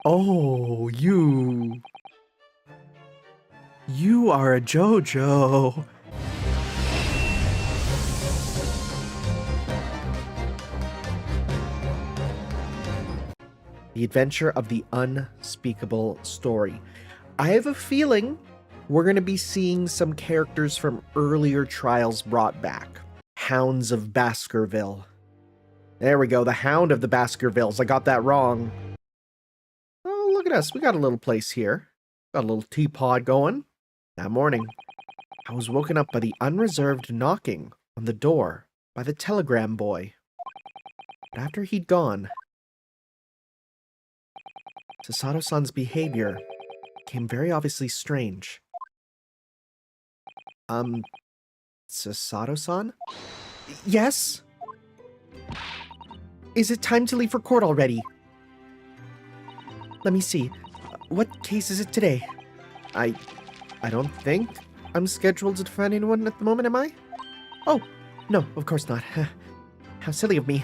Oh, you. You are a JoJo. The Adventure of the Unspeakable Story. I have a feeling we're going to be seeing some characters from earlier trials brought back. Hounds of Baskerville. There we go, the Hound of the Baskervilles. I got that wrong. Oh, look at us. We got a little place here. Got a little teapot going. That morning, I was woken up by the unreserved knocking on the door by the telegram boy. But after he'd gone, Sasato-san's behavior became very obviously strange. Sasato-san? Yes? Is it time to leave for court already? Let me see. What case is it today? I don't think I'm scheduled to defend anyone at the moment, am I? Oh, no, of course not. How silly of me.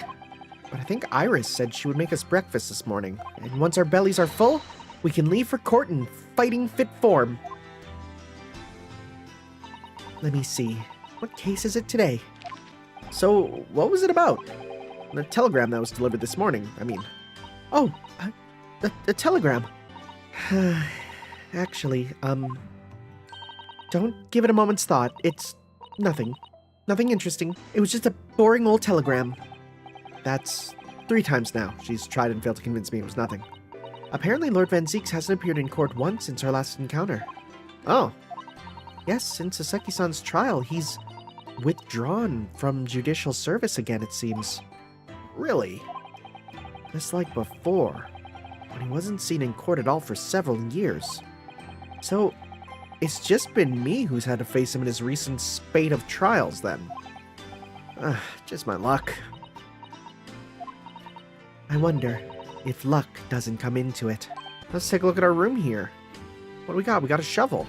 But I think Iris said she would make us breakfast this morning, and once our bellies are full, we can leave for court in fighting fit form. Let me see. What case is it today? So, what was it about? The telegram that was delivered this morning, I mean. Oh, the telegram. Actually, don't give it a moment's thought. It's nothing. Nothing interesting. It was just a boring old telegram. That's 3 times now. She's tried and failed to convince me it was nothing. Apparently Lord Van Zieks hasn't appeared in court once since our last encounter. Oh. Yes, since Saseki-san's trial, he's withdrawn from judicial service again, it seems. Really? Just like before, when he wasn't seen in court at all for several years. So, it's just been me who's had to face him in his recent spate of trials, then. Just my luck. I wonder if luck doesn't come into it. Let's take a look at our room here. What do we got? We got a shovel.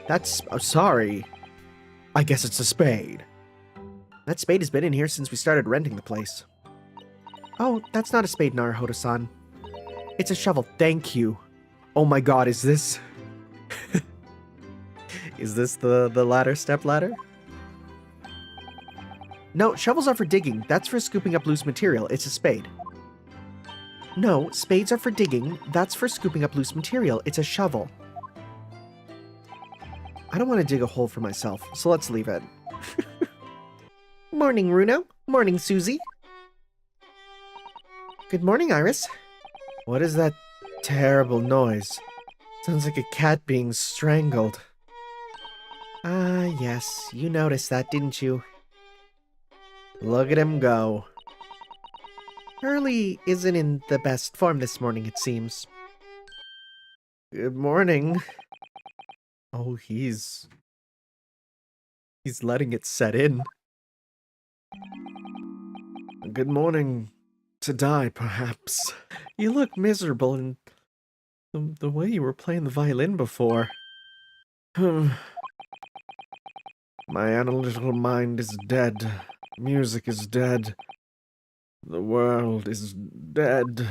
That's... oh, sorry. I guess it's a spade. That spade has been in here since we started renting the place. Oh, that's not a spade, Naruhodo-san. It's a shovel. Thank you. Oh my god, is this... is this the ladder, step ladder? No, shovels are for digging. That's for scooping up loose material. It's a spade. No, spades are for digging. That's for scooping up loose material. It's a shovel. I don't want to dig a hole for myself, so let's leave it. Morning, Runo. Morning, Susie. Good morning, Iris. What is that terrible noise? Sounds like a cat being strangled. Ah, yes. You noticed that, didn't you? Look at him go. Hurley isn't in the best form this morning, it seems. Good morning. Oh, he's letting it set in. Good morning. To die, perhaps. You look miserable, and the way you were playing the violin before. My analytical mind is dead. Music is dead. The world is dead.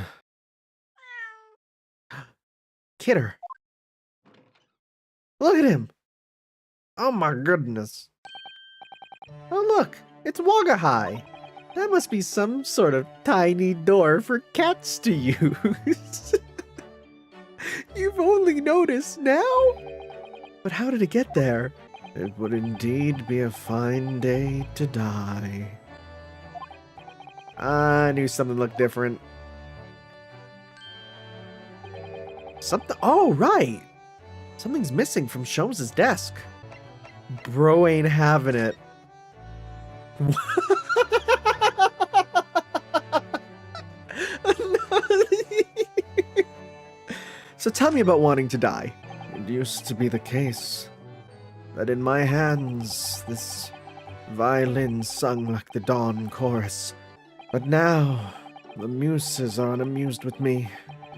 Kidder. Look at him. Oh my goodness. Oh look, it's Wagahai. That must be some sort of tiny door for cats to use. You've only noticed now? But how did it get there? It would indeed be a fine day to die. I knew something looked different. Something? Oh, right! Something's missing from Sholmes' desk. Bro ain't having it. So tell me about wanting to die. It used to be the case that in my hands this violin sung like the dawn chorus. But now the muses are unamused with me.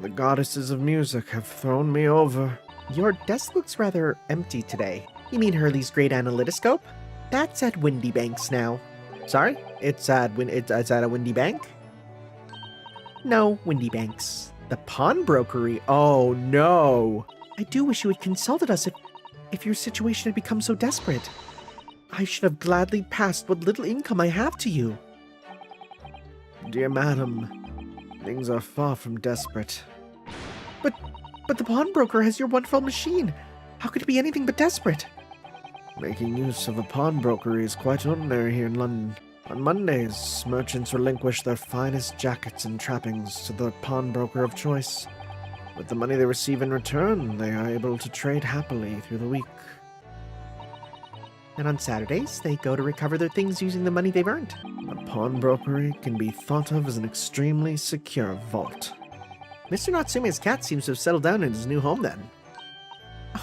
The goddesses of music have thrown me over. Your desk looks rather empty today. You mean Hurley's great analytoscope? That's at Windy Banks now. Sorry? It's at a Windy Bank? No, Windybanks. The pawnbrokery? Oh, no. I do wish you had consulted us if your situation had become so desperate. I should have gladly passed what little income I have to you. Dear madam, things are far from desperate. But the pawnbroker has your wonderful machine. How could it be anything but desperate? Making use of a pawnbrokery is quite ordinary here in London. On Mondays, merchants relinquish their finest jackets and trappings to the pawnbroker of choice. With the money they receive in return, they are able to trade happily through the week. And on Saturdays, they go to recover their things using the money they've earned. A pawnbrokery can be thought of as an extremely secure vault. Mr. Natsume's cat seems to have settled down in his new home then.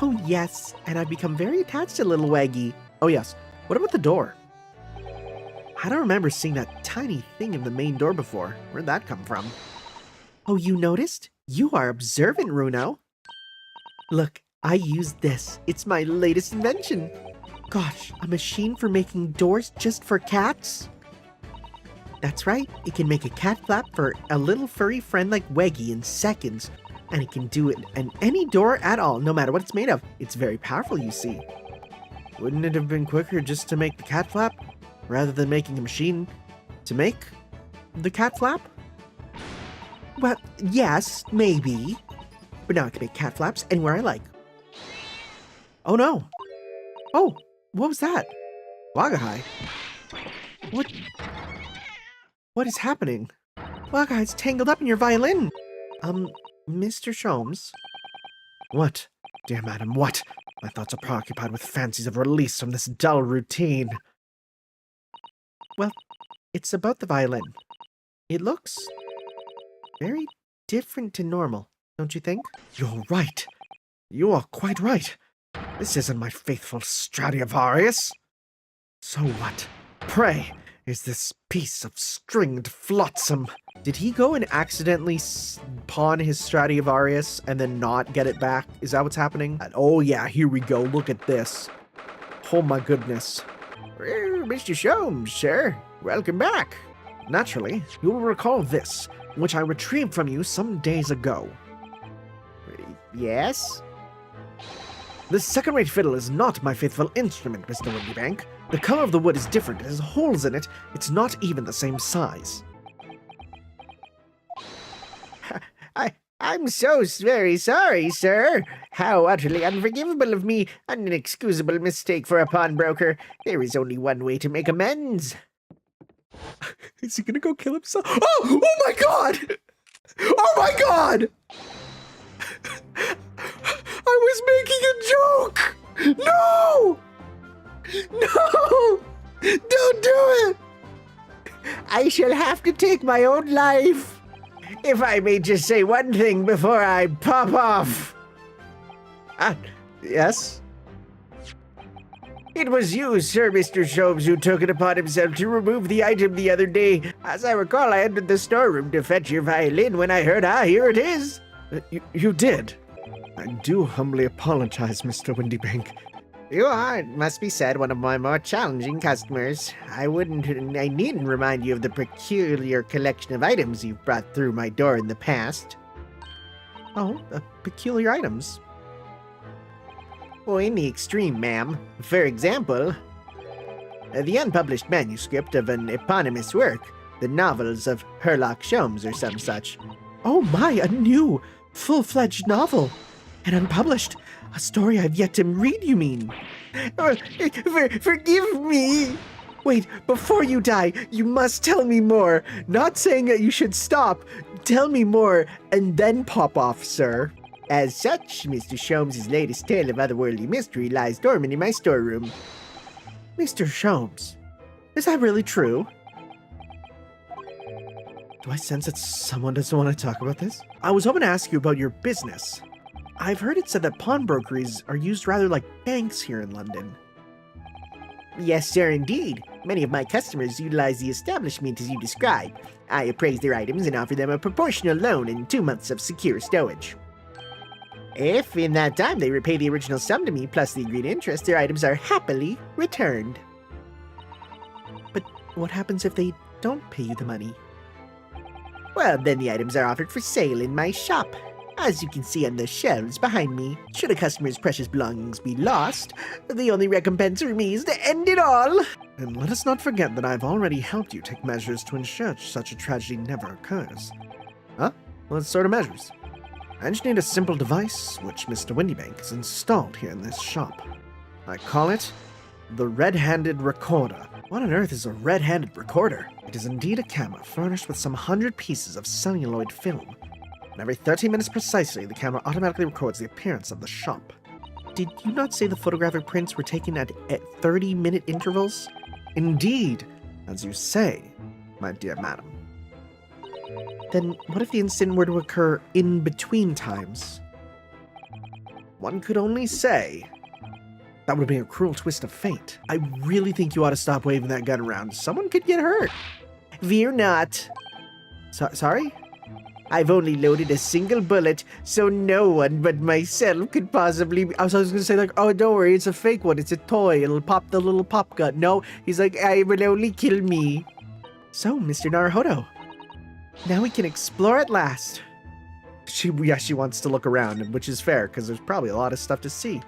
Oh yes, and I've become very attached to little Waggy. Oh yes, what about the door? I don't remember seeing that tiny thing in the main door before. Where'd that come from? Oh, you noticed? You are observant, Runo. Look, I used this. It's my latest invention. Gosh, a machine for making doors just for cats? That's right, it can make a cat flap for a little furry friend like Weggy in seconds. And it can do it in any door at all, no matter what it's made of. It's very powerful, you see. Wouldn't it have been quicker just to make the cat flap, rather than making a machine to make the cat flap? Well, yes, maybe. But now I can make cat flaps anywhere I like. Oh no. Oh, what was that? Wagahai? What is happening? Wagahai's tangled up in your violin. Mr. Sholmes? What? Dear madam, what? My thoughts are preoccupied with fancies of release from this dull routine. Well, it's about the violin. It looks very different to normal, don't you think? You're right. You are quite right. This isn't my faithful Stradivarius. So what, pray, is this piece of stringed flotsam? Did he go and accidentally pawn his Stradivarius and then not get it back? Is that what's happening? Oh yeah, here we go. Look at this. Oh my goodness. Mr. Sholmes, sir. Welcome back. Naturally, you will recall this, which I retrieved from you some days ago. Yes? This second-rate fiddle is not my faithful instrument, Mr. Windybank. The color of the wood is different. It has holes in it. It's not even the same size. I'm so very sorry, sir. How utterly unforgivable of me. An inexcusable mistake for a pawnbroker. There is only one way to make amends. Is he gonna go kill himself? Oh! Oh my god! Oh my god! I was making a joke! No! No! Don't do it! I shall have to take my own life. If I may just say one thing before I pop off. Yes? It was you, Sir Mr. Sholmes, who took it upon himself to remove the item the other day. As I recall, I entered the storeroom to fetch your violin when I heard, here it is. You did? I do humbly apologize, Mr. Windybank. You are, it must be said, one of my more challenging customers. I needn't remind you of the peculiar collection of items you've brought through my door in the past. Oh, peculiar items? Oh, in the extreme, ma'am. For example, the unpublished manuscript of an eponymous work, the novels of Herlock Sholmes or some such. Oh my, a new, full-fledged novel. And unpublished. A story I've yet to read, you mean? Forgive me! Wait, before you die, you must tell me more. Not saying that you should stop. Tell me more, and then pop off, sir. As such, Mr. Sholmes' latest tale of otherworldly mystery lies dormant in my storeroom. Mr. Sholmes, is that really true? Do I sense that someone doesn't want to talk about this? I was hoping to ask you about your business. I've heard it said that pawnbrokeries are used rather like banks here in London. Yes, sir, indeed. Many of my customers utilize the establishment as you describe. I appraise their items and offer them a proportional loan and 2 months of secure stowage. If, in that time, they repay the original sum to me plus the agreed interest, their items are happily returned. But what happens if they don't pay you the money? Well, then the items are offered for sale in my shop. As you can see on the shelves behind me, should a customer's precious belongings be lost, the only recompense for me is to end it all. And let us not forget that I've already helped you take measures to ensure such a tragedy never occurs. Huh? What sort of measures? I just need a simple device which Mr. Windybank has installed here in this shop. I call it the Red-Handed Recorder. What on earth is a red-handed recorder? It is indeed a camera furnished with some 100 pieces of celluloid film. And every 30 minutes precisely, the camera automatically records the appearance of the shop. Did you not say the photographic prints were taken at 30-minute intervals? Indeed, as you say, my dear madam. Then what if the incident were to occur in between times? One could only say that would be a cruel twist of fate. I really think you ought to stop waving that gun around. Someone could get hurt. Fear not. Sorry? I've only loaded a single bullet, so no one but myself could possibly... I was going to say, like, oh, don't worry, it's a fake one. It's a toy. It'll pop the little pop gun. No, he's like, it will only kill me. So, Mr. Naruhodo, now we can explore at last. She wants to look around, which is fair, because there's probably a lot of stuff to see.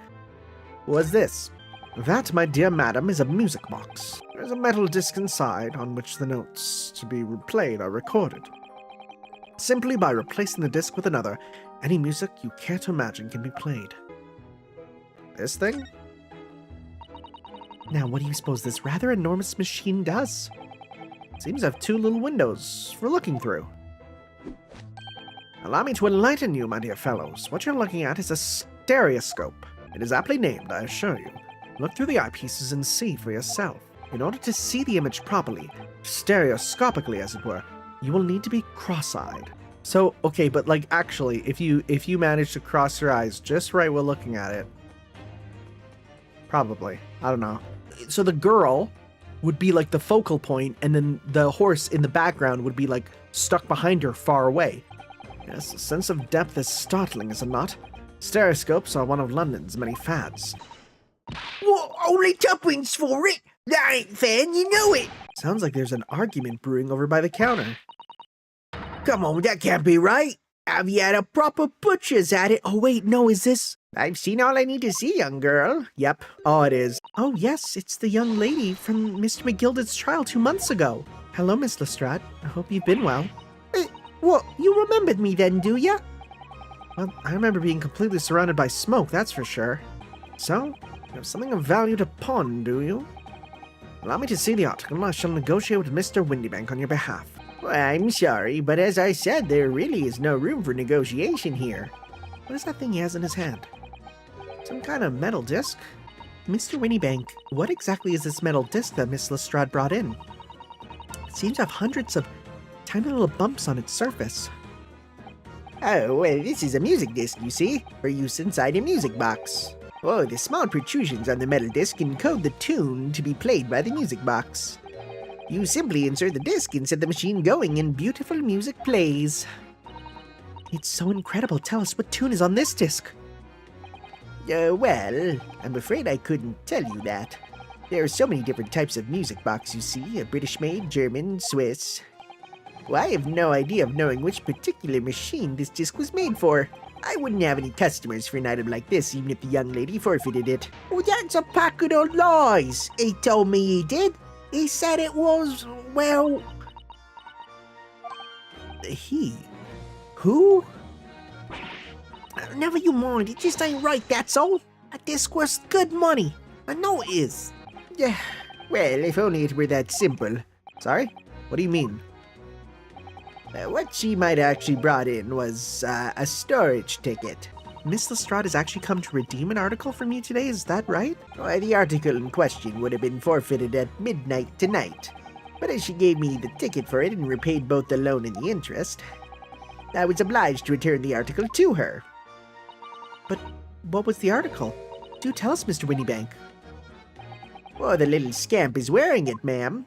What's this? That, my dear madam, is a music box. There's a metal disc inside on which the notes to be played are recorded. Simply by replacing the disc with another, any music you care to imagine can be played. This thing? Now, what do you suppose this rather enormous machine does? It seems to have two little windows for looking through. Allow me to enlighten you, my dear fellows. What you're looking at is a stereoscope. It is aptly named, I assure you. Look through the eyepieces and see for yourself. In order to see the image properly, stereoscopically as it were, you will need to be cross-eyed. So, okay, but like actually, if you manage to cross your eyes just right while looking at it, probably, I don't know. So the girl would be like the focal point, and then the horse in the background would be like stuck behind her far away. Yes, a sense of depth is startling, is it not? Stereoscopes are one of London's many fads. What? Only tuppence for it? That ain't fair, you know it! Sounds like there's an argument brewing over by the counter. Come on, that can't be right. Have you had a proper butcher's at it? Oh wait, no, is this? I've seen all I need to see, young girl. Yep, oh it is. Oh yes, it's the young lady from Mr. McGilded's trial 2 months ago. Hello, Miss Lestrade. I hope you've been well. What, you remembered me then, do ya? Well, I remember being completely surrounded by smoke, that's for sure. So, you have something of value to pawn, do you? Allow me to see the article. I shall negotiate with Mr. Windybank on your behalf. Well, I'm sorry, but as I said, there really is no room for negotiation here. What is that thing he has in his hand? Some kind of metal disc? Mr. Windybank, what exactly is this metal disc that Miss Lestrade brought in? It seems to have hundreds of tiny little bumps on its surface. Oh, well, this is a music disc, you see, for use inside a music box. Oh, the small protrusions on the metal disc encode the tune to be played by the music box. You simply insert the disc and set the machine going and beautiful music plays. It's so incredible. Tell us, what tune is on this disc? Well, I'm afraid I couldn't tell you that. There are so many different types of music box, you see, a British-made, German, Swiss. Well, I have no idea of knowing which particular machine this disc was made for. I wouldn't have any customers for an item like this, even if the young lady forfeited it. Oh, that's a packet of lies. He told me he did. He said it was, well... He? Who? Never you mind, it just ain't right, that's all. A disc worth good money. I know it is. Yeah, well, if only it were that simple. Sorry? What do you mean? What she might have actually brought in was a storage ticket. Miss Lestrade has actually come to redeem an article from you today, is that right? Well, the article in question would have been forfeited at midnight tonight. But as she gave me the ticket for it and repaid both the loan and the interest, I was obliged to return the article to her. But what was the article? Do tell us, Mr. Windybank. Well, the little scamp is wearing it, ma'am.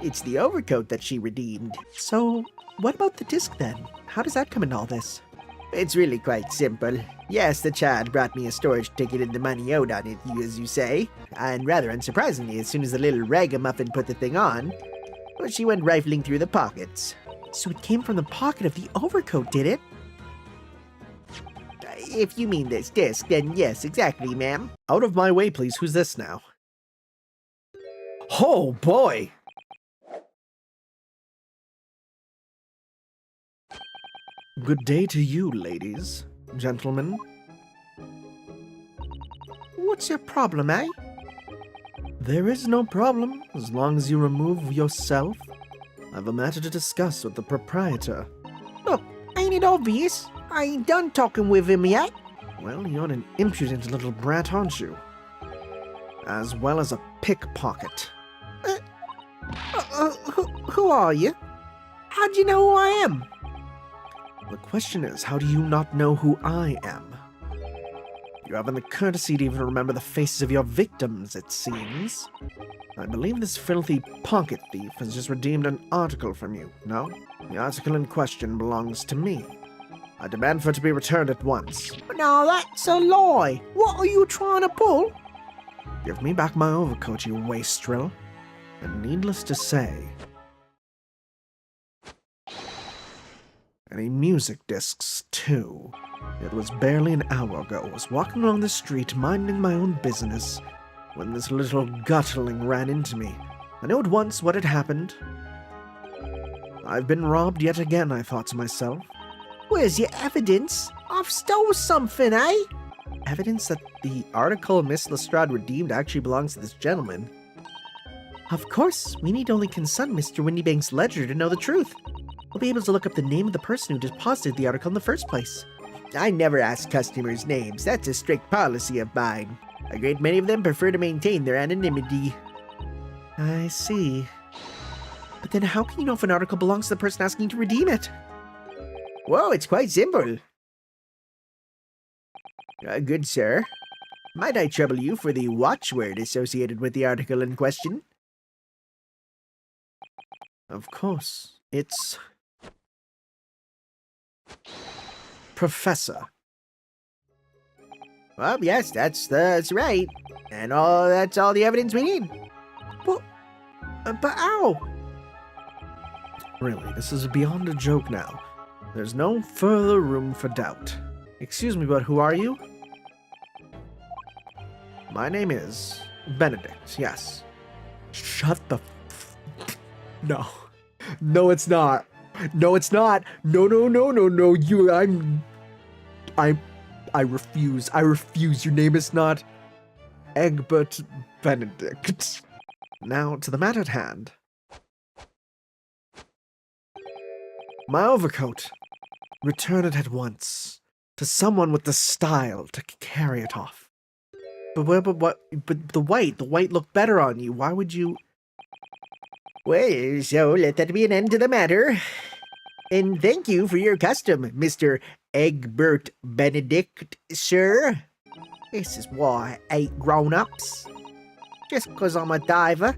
It's the overcoat that she redeemed. So, what about the disc then? How does that come into all this? It's really quite simple. Yes, the child brought me a storage ticket and the money owed on it, as you say. And rather unsurprisingly, as soon as the little ragamuffin put the thing on, Well, she went rifling through the pockets. So it came from the pocket of the overcoat, did it? If you mean this disc, then yes, exactly, ma'am. Out of my way, please. Who's this now? Oh, boy! Good day to you, ladies, gentlemen. What's your problem, eh? There is no problem, as long as you remove yourself. I have a matter to discuss with the proprietor. Look, ain't it obvious? I ain't done talking with him yet. Well, you're an impudent little brat, aren't you? As well as a pickpocket. Who are you? How do you know who I am? The question is, how do you not know who I am? You haven't the courtesy to even remember the faces of your victims, it seems. I believe this filthy pocket thief has just redeemed an article from you, no? The article in question belongs to me. I demand for it to be returned at once. No, that's a lie. What are you trying to pull? Give me back my overcoat, you wastrel. And needless to say, any music discs, too. It was barely an hour ago. I was walking along the street, minding my own business, when this little gutling ran into me. I knew at once what had happened. I've been robbed yet again, I thought to myself. Where's your evidence? I've stole something, eh? Evidence that the article Miss Lestrade redeemed actually belongs to this gentleman. Of course, we need only consult Mr. Windybank's ledger to know the truth. We'll be able to look up the name of the person who deposited the article in the first place. I never ask customers' names. That's a strict policy of mine. A great many of them prefer to maintain their anonymity. I see. But then how can you know if an article belongs to the person asking to redeem it? Whoa, it's quite simple. Good sir, might I trouble you for the watchword associated with the article in question? Of course. It's Professor. Well, yes, that's right. And that's all the evidence we need. But how? Really, this is beyond a joke now. There's no further room for doubt. Excuse me, but who are you? My name is Benedict, yes. Shut the No. No, it's not. No, it's not. No. I refuse. I refuse. Your name is not Egbert Benedict. Now, to the matter at hand. My overcoat. Return it at once to someone with the style to carry it off. But the white looked better on you. Why would you? Well, so let that be an end to the matter. And thank you for your custom, Mr. Egbert Benedict, sir. This is why I hate grown-ups. Just because I'm a diver,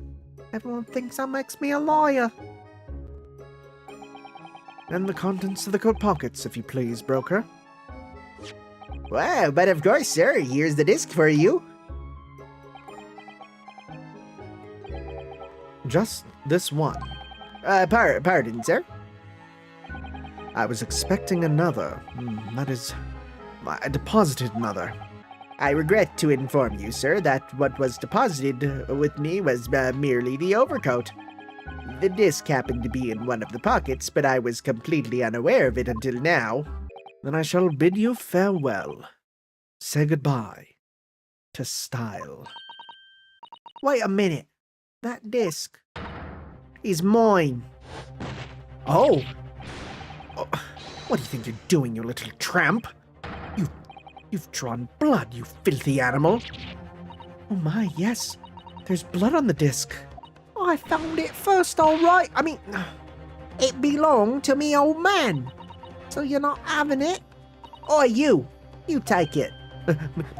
everyone thinks that makes me a liar. And the contents of the coat pockets, if you please, broker. Well, but of course, sir, here's the disc for you. Just this one. Pardon, sir? I was expecting another. That is, I deposited another. I regret to inform you, sir, that what was deposited with me was merely the overcoat. The disc happened to be in one of the pockets, but I was completely unaware of it until now. Then I shall bid you farewell. Say goodbye to style. Wait a minute. That disc is mine. Oh! What do you think you're doing, you little tramp? You've drawn blood, you filthy animal. Oh my, yes. There's blood on the disc. I found it first, all right. I mean, it belonged to me old man. So you're not having it? Or you take it.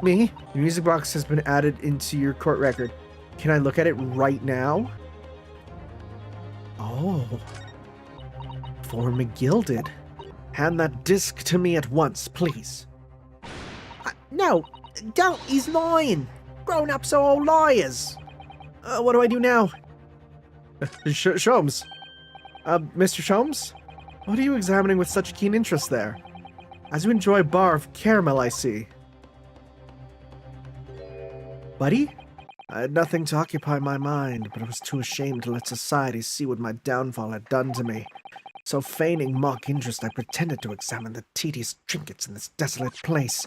Me? The music box has been added into your court record. Can I look at it right now? Oh. For McGilded. Hand that disc to me at once, please. No, don't. He's lying. Grown-ups are all liars. What do I do now? Sholmes. Mr. Sholmes? What are you examining with such keen interest there? As you enjoy a bar of caramel, I see. Buddy? I had nothing to occupy my mind, but I was too ashamed to let society see what my downfall had done to me. So feigning mock interest, I pretended to examine the tedious trinkets in this desolate place,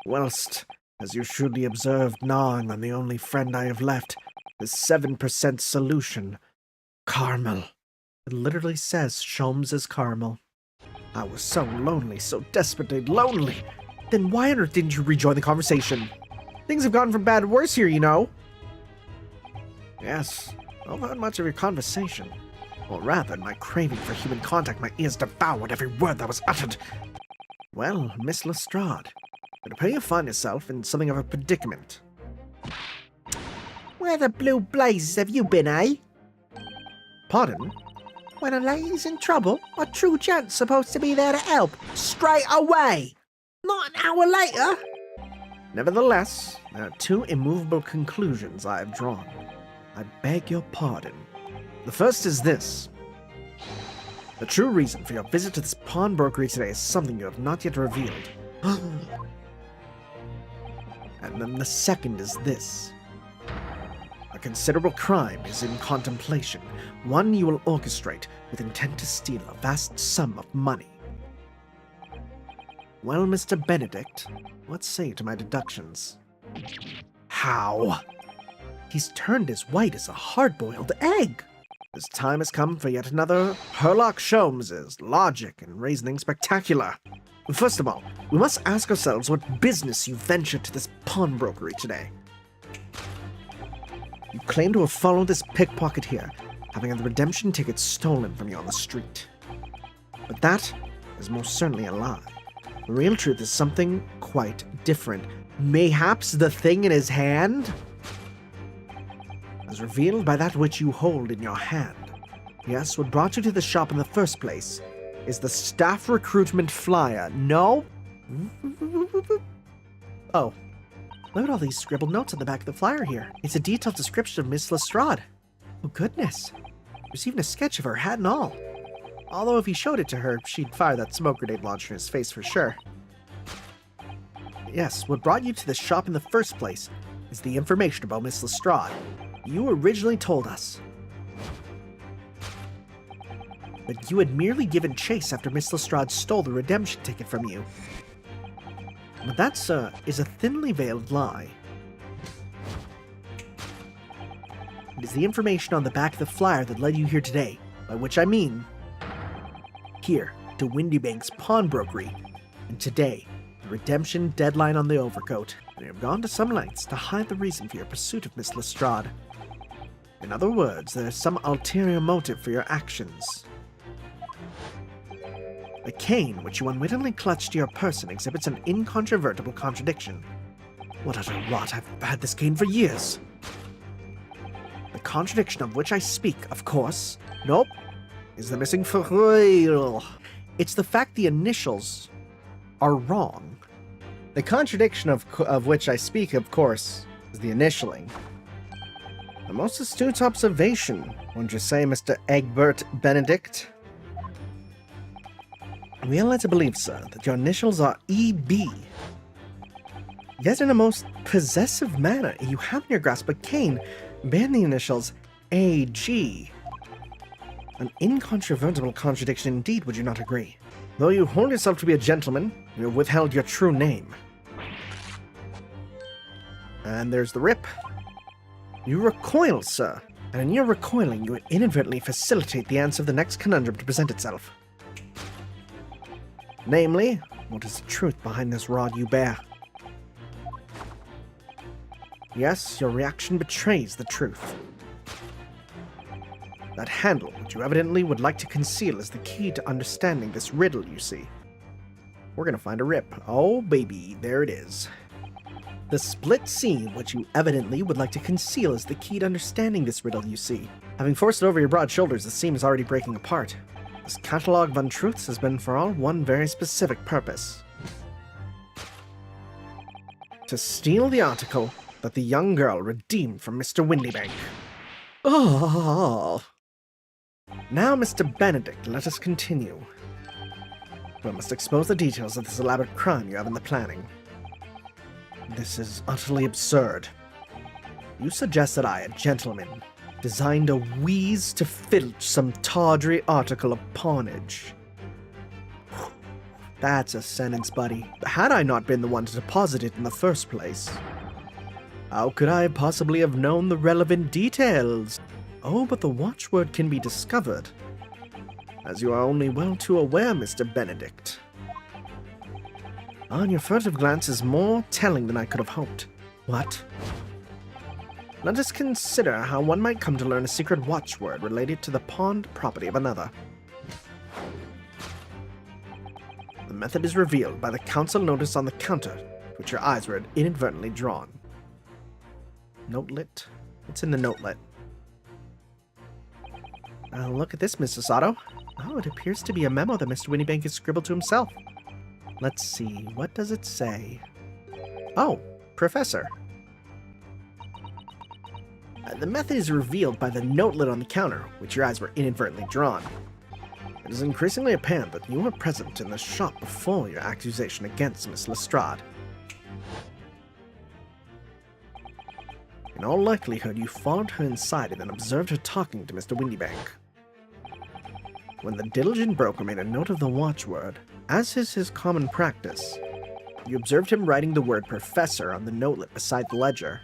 whilst, as you shrewdly observed, gnawing on the only friend I have left, the 7% solution, caramel. It literally says Sholmes' caramel. I was so lonely, so desperately lonely. Then why on earth didn't you rejoin the conversation? Things have gone from bad to worse here, you know. Yes, I've heard much of your conversation. Or rather, in my craving for human contact, my ears devoured every word that was uttered. Well, Miss Lestrade, it appears you find yourself in something of a predicament. Where the blue blazes have you been, eh? Pardon? When a lady's in trouble, a true gent's supposed to be there to help, straight away! Not an hour later! Nevertheless, there are two immovable conclusions I have drawn. I beg your pardon. The first is this. The true reason for your visit to this pawnbrokery today is something you have not yet revealed. And then the second is this. A considerable crime is in contemplation, one you will orchestrate with intent to steal a vast sum of money. Well, Mr. Benedict, what say you to my deductions? How? He's turned as white as a hard-boiled egg. This time has come for yet another Herlock Sholmes' logic and reasoning spectacular. First of all, we must ask ourselves what business you ventured to this pawnbrokery today. You claim to have followed this pickpocket here, having had the redemption ticket stolen from you on the street. But that is most certainly a lie. The real truth is something quite different. Mayhaps the thing in his hand? As revealed by that which you hold in your hand. Yes, what brought you to the shop in the first place is the staff recruitment flyer. No? Oh. Look at all these scribbled notes on the back of the flyer here. It's a detailed description of Miss Lestrade. Oh goodness. There's even a sketch of her hat and all. Although if he showed it to her, she'd fire that smoke grenade launcher in his face for sure. Yes, what brought you to the shop in the first place is the information about Miss Lestrade. You originally told us that you had merely given chase after Miss Lestrade stole the redemption ticket from you. But that, sir, is a thinly veiled lie. It is the information on the back of the flyer that led you here today, by which I mean here to Windybank's pawnbrokery, and today, the redemption deadline on the overcoat, and you have gone to some lengths to hide the reason for your pursuit of Miss Lestrade. In other words, there is some ulterior motive for your actions. The cane which you unwittingly clutched to your person exhibits an incontrovertible contradiction. What utter rot! I've had this cane for years! The contradiction of which I speak, of course, nope, is the missing foil. It's the fact the initials are wrong. The contradiction of which I speak, of course, is the initialing. A most astute observation, wouldn't you say, Mr. Eggert Benedict? We are led to believe, sir, that your initials are E.B. Yet in a most possessive manner, you have in your grasp a cane bearing the initials A.G. An incontrovertible contradiction indeed, would you not agree? Though you hold yourself to be a gentleman, you have withheld your true name. And there's the rip. You recoil, sir, and in your recoiling you inadvertently facilitate the answer of the next conundrum to present itself. Namely, what is the truth behind this rod you bear? Yes, your reaction betrays the truth. That handle, which you evidently would like to conceal, is the key to understanding this riddle, you see. We're gonna find a rip. Oh, baby, there it is. The split seam, which you evidently would like to conceal, is the key to understanding this riddle, you see. Having forced it over your broad shoulders, the seam is already breaking apart. This catalogue of untruths has been for all one very specific purpose. To steal the article that the young girl redeemed from Mr. Windybank. Oh! Now, Mr. Benedict, let us continue. We must expose the details of this elaborate crime you have in the planning. This is utterly absurd. You suggest that I, a gentleman, designed a wheeze to filch some tawdry article of pawnage. That's a sentence, buddy. Had I not been the one to deposit it in the first place, how could I possibly have known the relevant details? Oh, but the watchword can be discovered, as you are only well too aware, Mr. Benedict. On your furtive glance is more telling than I could have hoped. What? Let us consider how one might come to learn a secret watchword related to the pawned property of another. The method is revealed by the council notice on the counter, to which your eyes were inadvertently drawn. Notelet? What's in the notelet? Look at this, Mrs. Otto. Oh, it appears to be a memo that Mr. Winniebank has scribbled to himself. Let's see, what does it say? Oh, Professor. The method is revealed by the notelet on the counter, which your eyes were inadvertently drawn. It is increasingly apparent that you were present in the shop before your accusation against Miss Lestrade. In all likelihood, you followed her inside and then observed her talking to Mr. Winniebank. When the diligent broker made a note of the watchword, as is his common practice, you observed him writing the word professor on the notelet beside the ledger.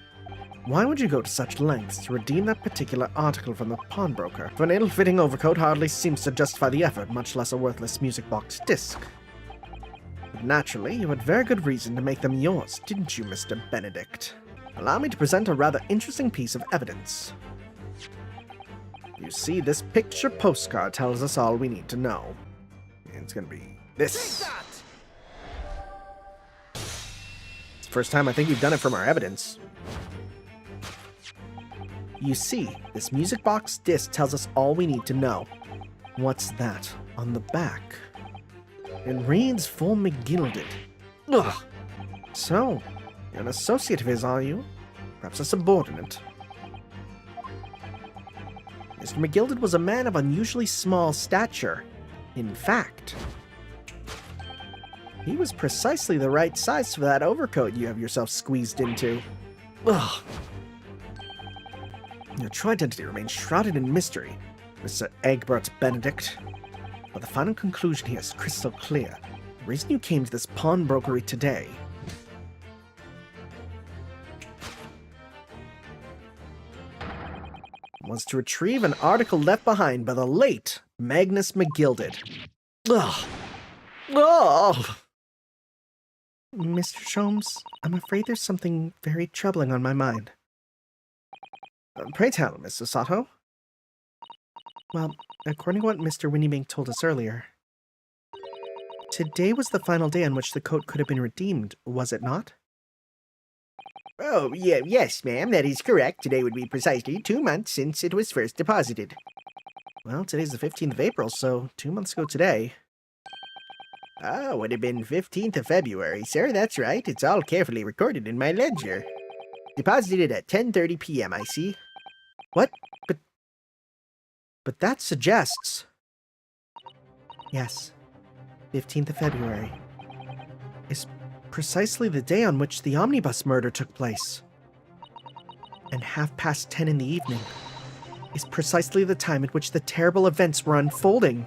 Why would you go to such lengths to redeem that particular article from the pawnbroker? For an ill-fitting overcoat hardly seems to justify the effort, much less a worthless music box disc. But naturally, you had very good reason to make them yours, didn't you, Mr. Benedict? Allow me to present a rather interesting piece of evidence. You see, this picture postcard tells us all we need to know. It's gonna be this. It's the first time I think you've done it from our evidence. You see, this music box disc tells us all we need to know. What's that on the back? It reads for McGilded. Ugh! So, you're an associate of his, are you? Perhaps a subordinate. Mr. McGilded was a man of unusually small stature. In fact, he was precisely the right size for that overcoat you have yourself squeezed into. Ugh! Your true identity remains shrouded in mystery, Mr. Eggert Benedict. But the final conclusion here is crystal clear. The reason you came to this pawnbrokery today was to retrieve an article left behind by the late Magnus McGilded. Ugh! Ugh! Mr. Sholmes, I'm afraid there's something very troubling on my mind. Pray tell, Mr. Sato. Well, according to what Mr. Winniebank told us earlier, today was the final day on which the coat could have been redeemed, was it not? Oh, yeah, yes, ma'am, that is correct. Today would be precisely 2 months since it was first deposited. Well, today's the 15th of April, so 2 months ago today. Oh, would have been 15th of February, sir. That's right. It's all carefully recorded in my ledger. Deposited at 10:30 p.m., I see. What? But that suggests... Yes, 15th of February is precisely the day on which the omnibus murder took place. And 10:30 in the evening is precisely the time at which the terrible events were unfolding.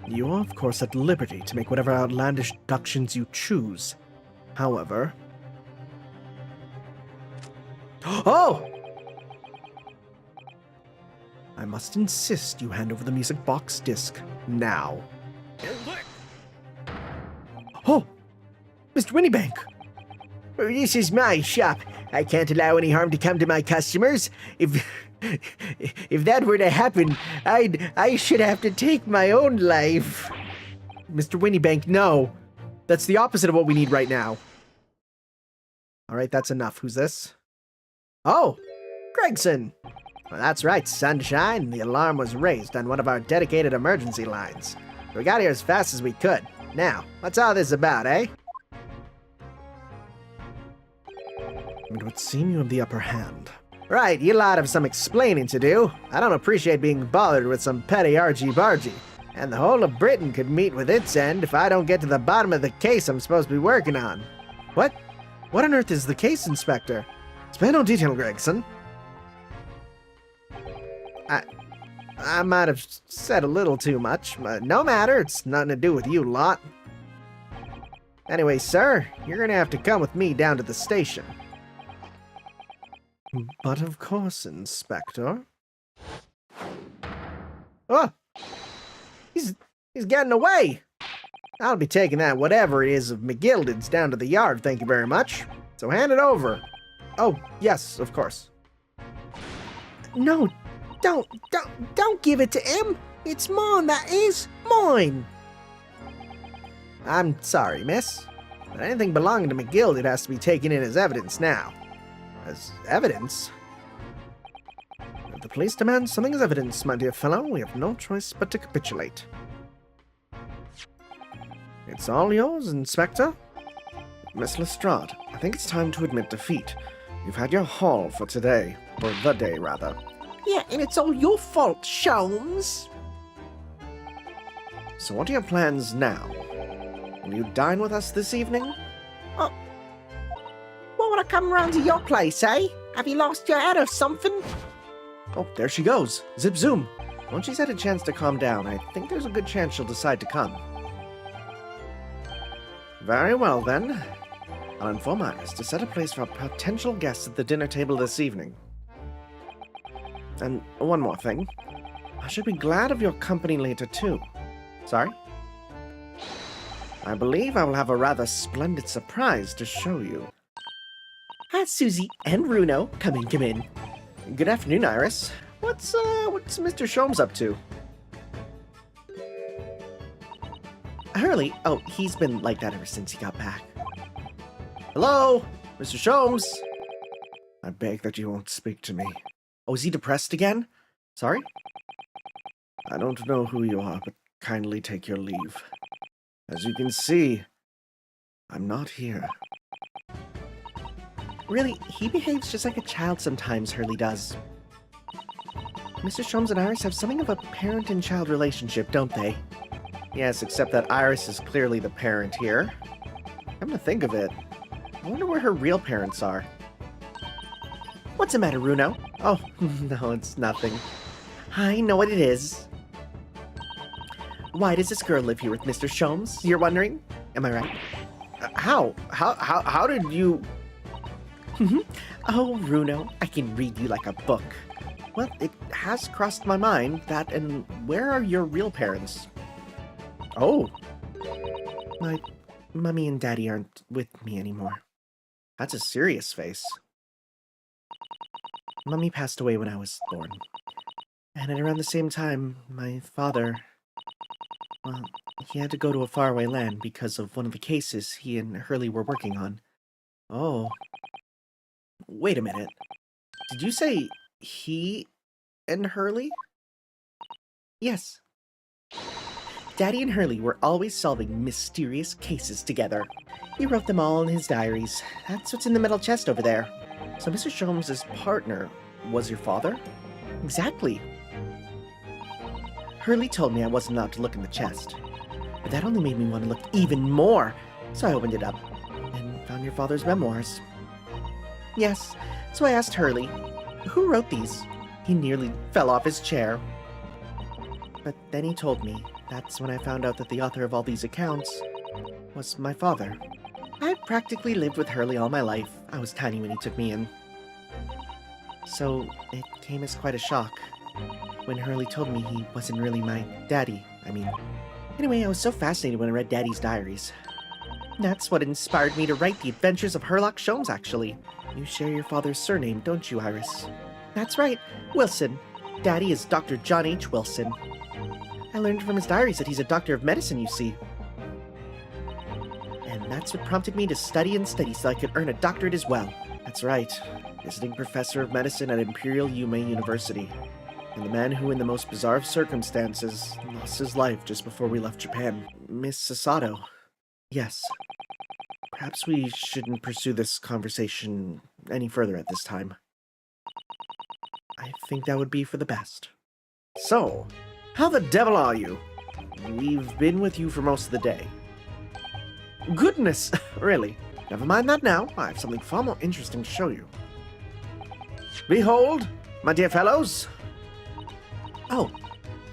You are, of course, at liberty to make whatever outlandish deductions you choose. However... Oh! I must insist you hand over the music box disc now. Oh! Mr. Winniebank! This is my shop. I can't allow any harm to come to my customers. If that were to happen, I should have to take my own life. Mr. Winniebank, no. That's the opposite of what we need right now. Alright, that's enough. Who's this? Oh! Gregson! Well, that's right, sunshine. The alarm was raised on one of our dedicated emergency lines. We got here as fast as we could. Now, what's all this about, eh? It would seem you have the upper hand. Right, you lot have some explaining to do. I don't appreciate being bothered with some petty argy-bargy. And the whole of Britain could meet with its end if I don't get to the bottom of the case I'm supposed to be working on. What? What on earth is the case, Inspector? Spare no detail, Gregson. I might have said a little too much, but no matter, it's nothing to do with you lot. Anyway, sir, you're gonna have to come with me down to the station. But of course, Inspector. Oh! He's getting away! I'll be taking that whatever it is of McGilded's down to the yard, thank you very much. So hand it over. Oh, yes, of course. No, don't give it to him. It's mine, that is. Mine. I'm sorry, miss. But anything belonging to McGilded has to be taken in as evidence now. As evidence? If the police demand something as evidence, my dear fellow, we have no choice but to capitulate. It's all yours, Inspector. Miss Lestrade, I think it's time to admit defeat. You've had your haul for today. Or the day, rather. Yeah, and it's all your fault, Sholmes. So what are your plans now? Will you dine with us this evening? What would I come round to your place, eh? Have you lost your head or something? Oh, there she goes. Zip zoom. Once she's had a chance to calm down, I think there's a good chance she'll decide to come. Very well, then. I'll inform Iris to set a place for potential guests at the dinner table this evening. And one more thing. I should be glad of your company later, too. Sorry? I believe I will have a rather splendid surprise to show you. Hi, Susie and Bruno. Come in, come in. Good afternoon, Iris. What's Mr. Sholmes up to? Hurley? Oh, he's been like that ever since he got back. Hello? Mr. Sholmes? I beg that you won't speak to me. Oh, is he depressed again? Sorry? I don't know who you are, but kindly take your leave. As you can see, I'm not here. Really, he behaves just like a child sometimes, Hurley does. Mr. Sholmes and Iris have something of a parent and child relationship, don't they? Yes, except that Iris is clearly the parent here. Come to think of it, I wonder where her real parents are. What's the matter, Bruno? Oh, no, it's nothing. I know what it is. Why does this girl live here with Mr. Sholmes, you're wondering? Am I right? How did you... Oh, Bruno, I can read you like a book. Well, it has crossed my mind that, and where are your real parents? Oh. My mummy and daddy aren't with me anymore. That's a serious face. Mummy passed away when I was born. And at around the same time, my father... Well, he had to go to a faraway land because of one of the cases he and Hurley were working on. Oh. Wait a minute. Did you say he and Hurley? Yes. Daddy and Hurley were always solving mysterious cases together. He wrote them all in his diaries. That's what's in the metal chest over there. So Mr. Sholmes' partner was your father? Exactly. Hurley told me I wasn't allowed to look in the chest. But that only made me want to look even more, so I opened it up and found your father's memoirs. Yes, so I asked Hurley, who wrote these? He nearly fell off his chair. But then he told me. That's when I found out that the author of all these accounts was my father. I practically lived with Hurley all my life. I was tiny when he took me in. So it came as quite a shock when Hurley told me he wasn't really my daddy, Anyway, I was so fascinated when I read Daddy's diaries. That's what inspired me to write The Adventures of Herlock Sholmes, actually. You share your father's surname, don't you, Iris? That's right, Wilson. Daddy is Dr. John H. Wilson. I learned from his diaries that he's a doctor of medicine, you see. And that's what prompted me to study and study so I could earn a doctorate as well. That's right. Visiting professor of medicine at Imperial Yume University. And the man who, in the most bizarre of circumstances, lost his life just before we left Japan. Miss Sasato. Yes. Perhaps we shouldn't pursue this conversation any further at this time. I think that would be for the best. So, how the devil are you? We've been with you for most of the day. Goodness, really? Never mind that now. I have something far more interesting to show you. Behold, my dear fellows. Oh,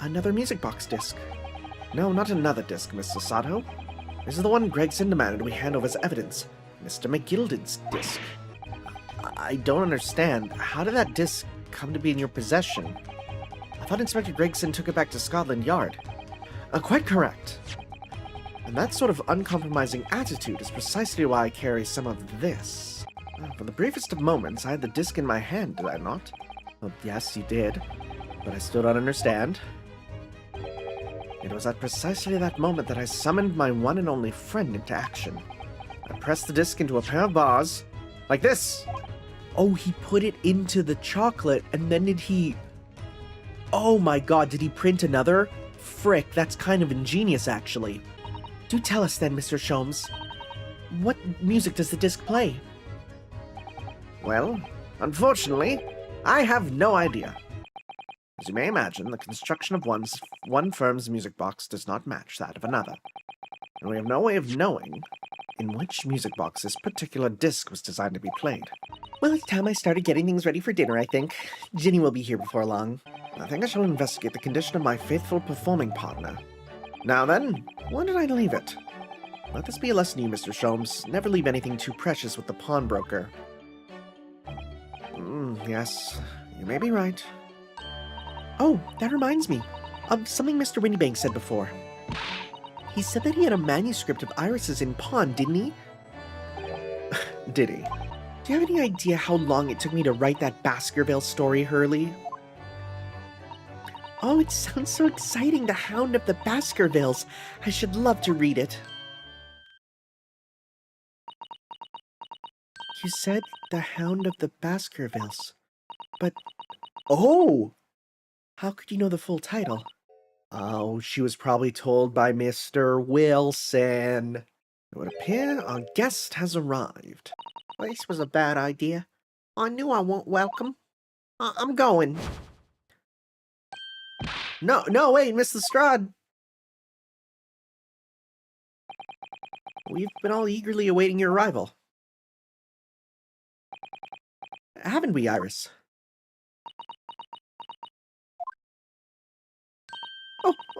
another music box disc. No, not another disc, Mr. Sato. This is the one Gregson demanded we hand over as evidence. Mr. McGilded's disc. I don't understand. How did that disc come to be in your possession? I thought Inspector Gregson took it back to Scotland Yard. Quite correct. And that sort of uncompromising attitude is precisely why I carry some of this. From the briefest of moments, I had the disc in my hand, did I not? Well, yes, you did. But I still don't understand. It was at precisely that moment that I summoned my one and only friend into action. I pressed the disc into a pair of bars, like this. Oh, he put it into the chocolate, and then did he... Oh my god, did he print another? Frick, that's kind of ingenious, actually. Do tell us then, Mr. Sholmes. What music does the disc play? Well, unfortunately, I have no idea. As you may imagine, the construction of one firm's music box does not match that of another. And we have no way of knowing in which music box this particular disc was designed to be played. Well, it's time I started getting things ready for dinner, I think. Ginny will be here before long. I think I shall investigate the condition of my faithful performing partner. Now then, where did I leave it? Let this be a lesson to you, Mr. Sholmes. Never leave anything too precious with the pawnbroker. Yes, you may be right. Oh, that reminds me of something Mr. Windybank said before. He said that he had a manuscript of Iris's in pawn, didn't he? Did he? Do you have any idea how long it took me to write that Baskerville story, Hurley? Oh, it sounds so exciting, The Hound of the Baskervilles. I should love to read it. You said The Hound of the Baskervilles. But... Oh! How could you know the full title? Oh, she was probably told by Mr. Wilson. It would appear our guest has arrived. This was a bad idea. I knew I won't welcome. I'm going. No, wait, Miss Lestrade. We've been all eagerly awaiting your arrival. Haven't we, Iris?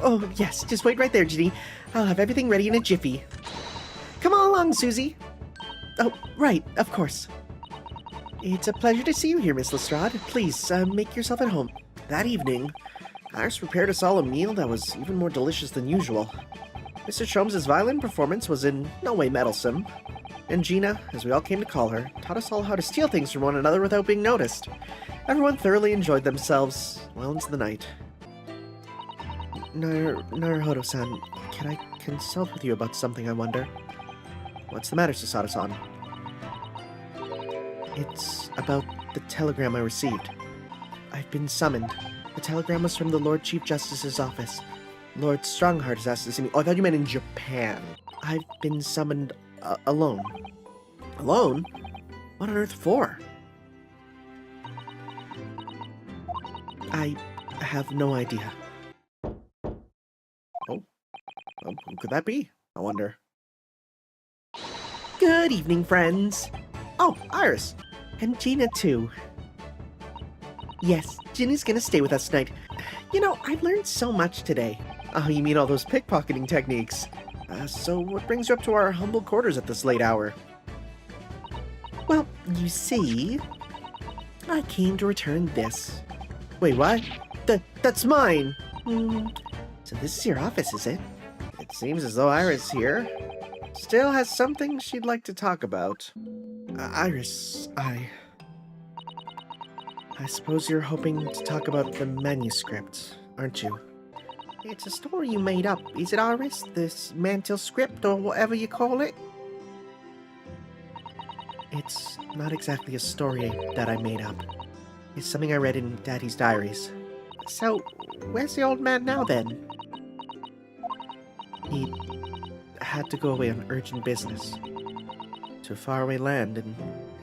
Oh, yes, just wait right there, Ginny. I'll have everything ready in a jiffy. Come on along, Susie. Oh, right, of course. It's a pleasure to see you here, Miss Lestrade. Please, make yourself at home. That evening, Iris prepared us all a meal that was even more delicious than usual. Mr. Sholmes' violin performance was in no way meddlesome, and Gina, as we all came to call her, taught us all how to steal things from one another without being noticed. Everyone thoroughly enjoyed themselves well into the night. Naruhodo-san, can I consult with you about something, I wonder? What's the matter, Susato-san? It's about the telegram I received. I've been summoned. The telegram was from the Lord Chief Justice's office. Lord Strongheart has asked to see me. Oh, I thought you meant in Japan. I've been summoned alone. Alone? What on earth for? I have no idea. Oh, who could that be? I wonder. Good evening, friends. Oh, Iris. And Gina, too. Yes, Ginny's gonna stay with us tonight. You know, I've learned so much today. Oh, you mean all those pickpocketing techniques? So what brings you up to our humble quarters at this late hour? Well, you see, I came to return this. Wait, what? That's mine! So this is your office, is it? It seems as though Iris here still has something she'd like to talk about. Iris, I suppose you're hoping to talk about the manuscript, aren't you? It's a story you made up, is it, Iris? This mantle script, or whatever you call it? It's not exactly a story that I made up. It's something I read in Daddy's diaries. So, where's the old man now, then? He had to go away on urgent business to a faraway land, and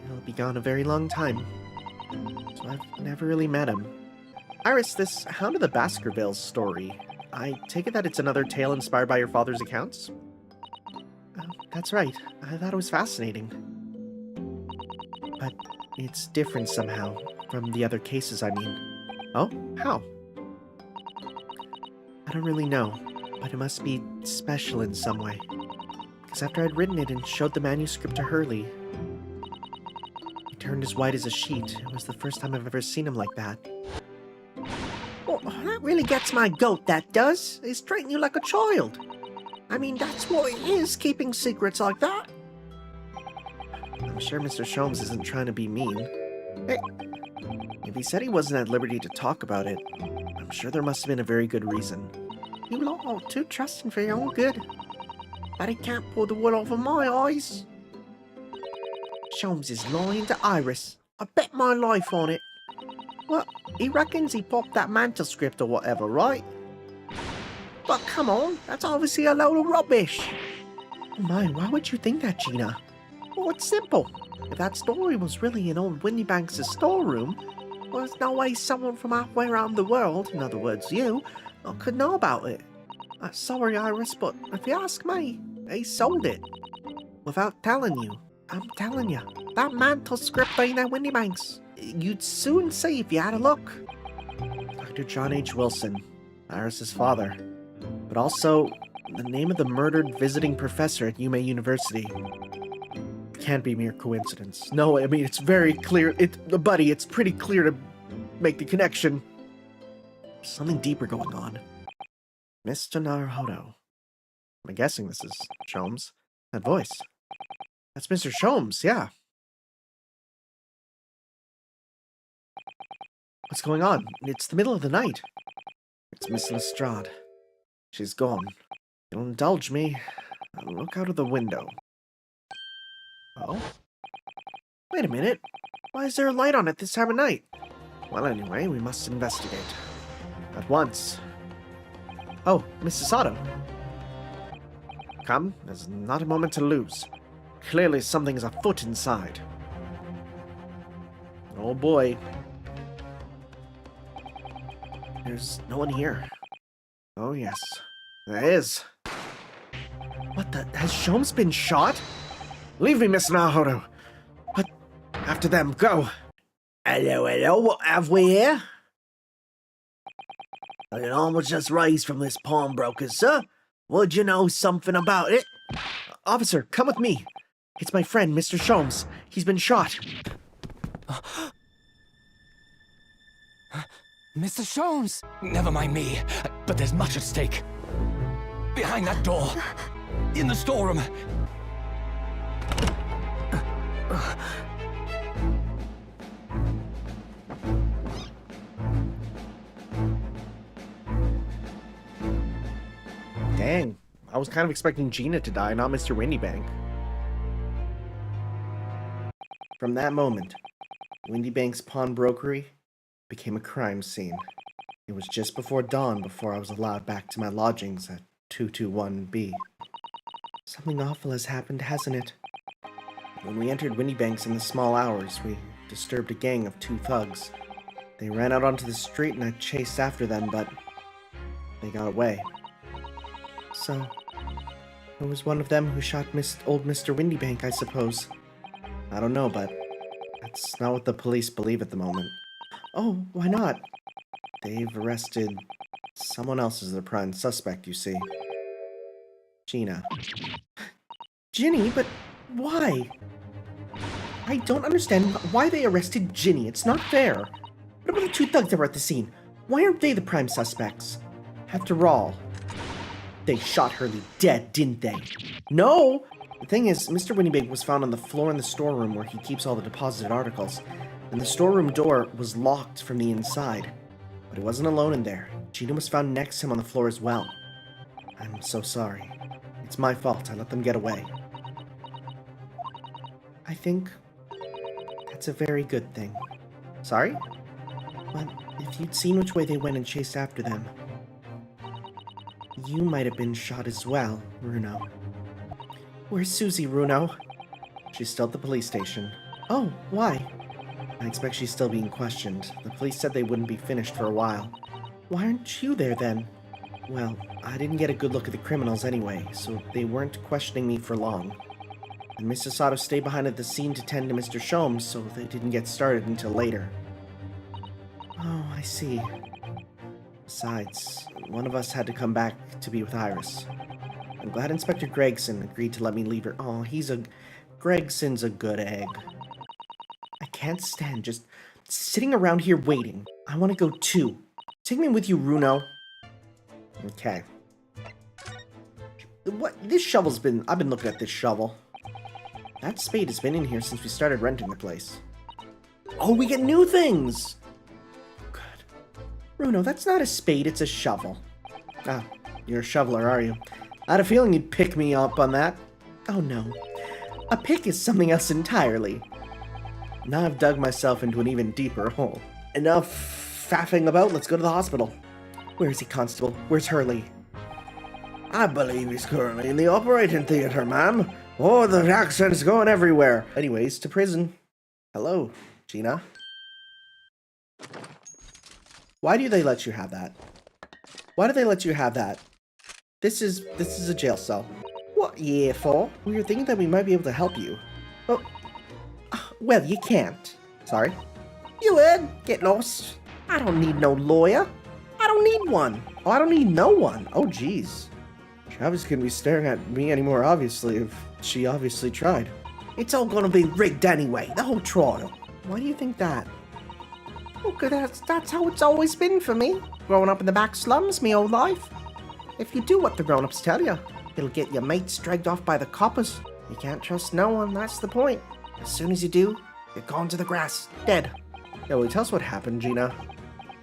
he'll be gone a very long time. So I've never really met him. Iris, this Hound of the Baskervilles story, I take it that it's another tale inspired by your father's accounts? That's right. I thought it was fascinating. But it's different somehow from the other cases, I mean. Oh? How? I don't really know, but it must be special in some way. Because after I'd written it and showed the manuscript to Hurley, he turned as white as a sheet. It was the first time I've ever seen him like that. Well, that really gets my goat, that does. He's treating you like a child. I mean, that's what it is, keeping secrets like that. I'm sure Mr. Sholmes isn't trying to be mean. Hey, if he said he wasn't at liberty to talk about it, I'm sure there must have been a very good reason. You lot are too trusting for your own good. But he can't pull the wool over my eyes. Sholmes is lying to Iris. I bet my life on it. Well, he reckons he popped that manuscript or whatever, right? But come on, that's obviously a load of rubbish. Oh my, why would you think that, Gina? Well, it's simple. If that story was really in old Windybanks' storeroom, well, there's no way someone from halfway around the world, in other words you, could know about it. Sorry, Iris, but if you ask me, he sold it. Without telling you. I'm telling you, that manuscript ain't at Windybanks. You'd soon see if you had a look. Dr. John H. Wilson, Iris' father. But also, the name of the murdered visiting professor at UMA University. Can't be mere coincidence. No, I mean, it's very clear. Buddy, it's pretty clear to make the connection. Something deeper going on. Mr. Naruhodo. I'm guessing this is Sholmes. That voice. That's Mr. Sholmes, yeah. What's going on? It's the middle of the night. It's Miss Lestrade. She's gone. You'll indulge me. I'll look out of the window. Oh? Wait a minute. Why is there a light on at this time of night? Well, anyway, we must investigate. At once. Oh, Mrs. Otto. Come, there's not a moment to lose. Clearly something is afoot inside. Oh boy. There's no one here. Oh yes, there is. What the? Has Sholmes been shot? Leave me, Miss Naruhodo. But after them, go. Hello, what have we here? An alarm was just raised from this pawnbroker, sir. Would you know something about it? Officer, come with me. It's my friend, Mr. Sholmes. He's been shot. Mr. Sholmes! Never mind me, but there's much at stake. Behind that door. In the storeroom. Dang, I was kind of expecting Gina to die, not Mr. Windybank. From that moment, Windybank's pawnbrokery became a crime scene. It was just before dawn before I was allowed back to my lodgings at 221B. Something awful has happened, hasn't it? When we entered Windybanks in the small hours, we disturbed a gang of 2 thugs. They ran out onto the street and I chased after them, but they got away. So, it was one of them who shot old Mr. Windybank, I suppose. I don't know, but that's not what the police believe at the moment. Oh, why not? They've arrested someone else as their prime suspect, you see. Gina. Ginny, but why? I don't understand why they arrested Ginny. It's not fair. What about the 2 thugs that were at the scene? Why aren't they the prime suspects? After all, they shot Hurley dead, didn't they? No! The thing is, Mr. Windybank was found on the floor in the storeroom where he keeps all the deposited articles, and the storeroom door was locked from the inside. But he wasn't alone in there. Gina was found next to him on the floor as well. I'm so sorry. It's my fault. I let them get away. I think that's a very good thing. Sorry? Well, if you'd seen which way they went and chased after them, you might have been shot as well, Runo. Where's Susie, Runo? She's still at the police station. Oh, why? I expect she's still being questioned. The police said they wouldn't be finished for a while. Why aren't you there then? Well, I didn't get a good look at the criminals anyway, so they weren't questioning me for long. And Mrs. Sato stayed behind at the scene to tend to Mr. Sholmes, so they didn't get started until later. Oh, I see. Besides, one of us had to come back to be with Iris. I'm glad Inspector Gregson agreed to let me leave her. Oh, Gregson's a good egg. I can't stand just sitting around here waiting. I want to go too. Take me with you, Runo. Okay. What? This shovel's been... I've been looking at this shovel. That spade has been in here since we started renting the place. Oh, we get new things! Good. Runo, that's not a spade, it's a shovel. Ah, you're a shoveler, are you? I had a feeling you'd pick me up on that. Oh no. A pick is something else entirely. Now I've dug myself into an even deeper hole. Enough faffing about, let's go to the hospital. Where is he, Constable? Where's Hurley? I believe he's currently in the operating theater, ma'am. Oh, the accent's going everywhere. Anyways, to prison. Hello, Gina. Why do they let you have that? Why do they let you have that? This is a jail cell. What year for? We were thinking that we might be able to help you. Oh, well, you can't. Sorry. You heard? Get lost. I don't need no lawyer. I don't need one. Oh, I don't need no one. Oh, jeez. Travis couldn't be staring at me anymore, obviously, if she obviously tried. It's all gonna be rigged anyway, the whole trial. Why do you think that? Oh, 'cause that's how it's always been for me. Growing up in the back slums me whole life. If you do what the grown-ups tell you, it'll get your mates dragged off by the coppers. You can't trust no one, that's the point. As soon as you do, you're gone to the grass, dead. Yeah, well, tell us what happened, Gina.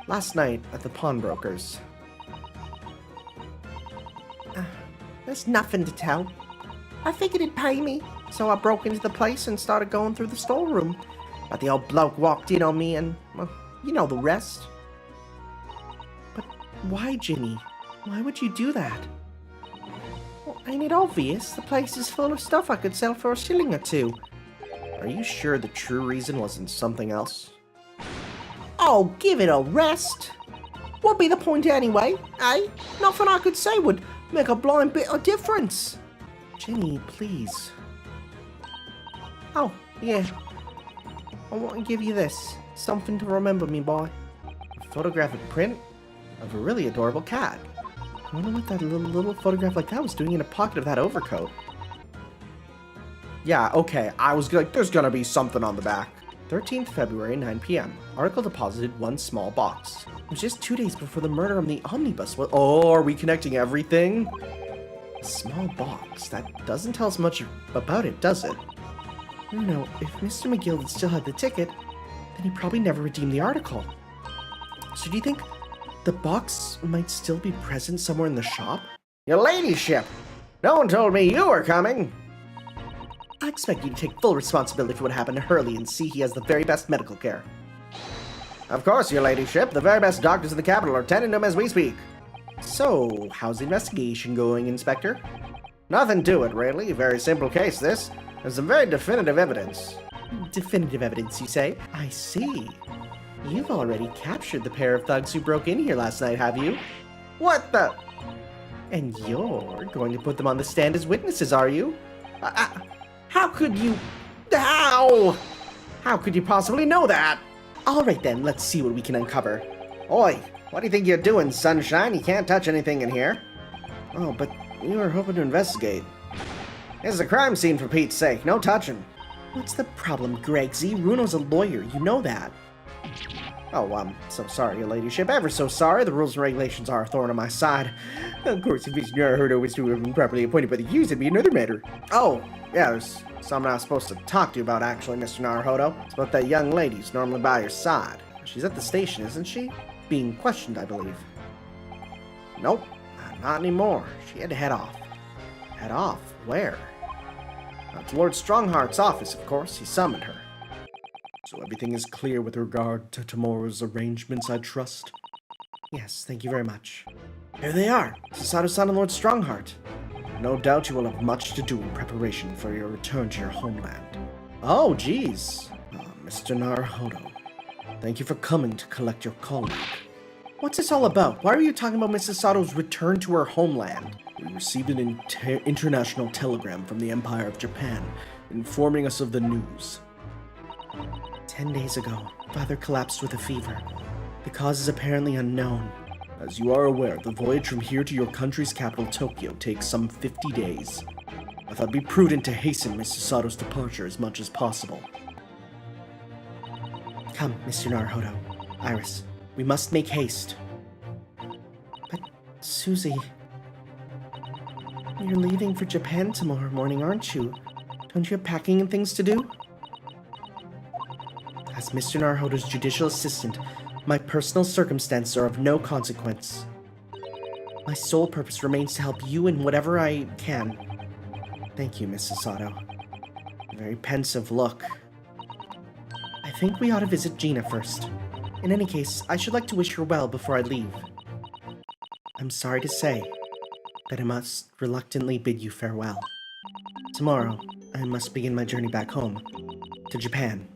Last night at the pawnbroker's. There's nothing to tell. I figured he'd pay me, so I broke into the place and started going through the storeroom. But the old bloke walked in on me and, well, you know the rest. But why, Ginny? Why would you do that? Well, ain't it obvious? The place is full of stuff I could sell for a shilling or two. Are you sure the true reason wasn't something else? Oh, give it a rest. What'd be the point anyway, eh? Nothing I could say would make a blind bit of difference. Ginny, please. Oh, yeah. I want to give you this. Something to remember me by. A photographic print of a really adorable cat. I wonder what that little photograph like that was doing in a pocket of that overcoat. Yeah, okay, I was like, there's gonna be something on the back. 13th February, 9 p.m. Article deposited one small box. It was just 2 days before the murder on the omnibus. What? Oh, are we connecting everything? A small box. That doesn't tell us much about it, does it? No, if Mr. McGill had still had the ticket, then he probably never redeemed the article. So do you think the box might still be present somewhere in the shop? Your ladyship! No one told me you were coming! I expect you to take full responsibility for what happened to Hurley and see he has the very best medical care. Of course, your ladyship. The very best doctors in the capital are tending to him as we speak. So, how's the investigation going, Inspector? Nothing to it, really. Very simple case, this. There's some very definitive evidence. Definitive evidence, you say? I see. You've already captured the pair of thugs who broke in here last night, have you? What the? And you're going to put them on the stand as witnesses, are you? How could you... How? How could you possibly know that? All right then, let's see what we can uncover. Oi, what do you think you're doing, Sunshine? You can't touch anything in here. Oh, but we were hoping to investigate. This is a crime scene, for Pete's sake. No touching. What's the problem, Gregsy? Runo's a lawyer, you know that. Oh, I'm so sorry, your ladyship. Ever so sorry. The rules and regulations are a thorn on my side. Of course, if Mr. Naruhodo was to have been properly appointed by the Hughes, it'd be another matter. Oh, yeah, there's something I was supposed to talk to you about, actually, Mr. Naruhodo. It's about that young lady who's normally by your side. She's at the station, isn't she? Being questioned, I believe. Nope, not anymore. She had to head off. Head off? Where? To Lord Strongheart's office, of course. He summoned her. So everything is clear with regard to tomorrow's arrangements, I trust? Yes, thank you very much. Here they are, Sasato-san and Lord Strongheart. No doubt you will have much to do in preparation for your return to your homeland. Oh, geez. Mr. Naruhodo, thank you for coming to collect your callback. What's this all about? Why are you talking about Mrs. Sato's return to her homeland? We received an international telegram from the Empire of Japan informing us of the news. 10 days ago, Father collapsed with a fever. The cause is apparently unknown. As you are aware, the voyage from here to your country's capital, Tokyo, takes some 50 days. I thought it'd be prudent to hasten Mrs. Sato's departure as much as possible. Come, Mr. Naruhodo. Iris, we must make haste. But, Susie... You're leaving for Japan tomorrow morning, aren't you? Don't you have packing and things to do? As Mr. Naruhodo's judicial assistant, my personal circumstances are of no consequence. My sole purpose remains to help you in whatever I can. Thank you, Mrs. Sato. A very pensive look. I think we ought to visit Gina first. In any case, I should like to wish her well before I leave. I'm sorry to say that I must reluctantly bid you farewell. Tomorrow, I must begin my journey back home, to Japan.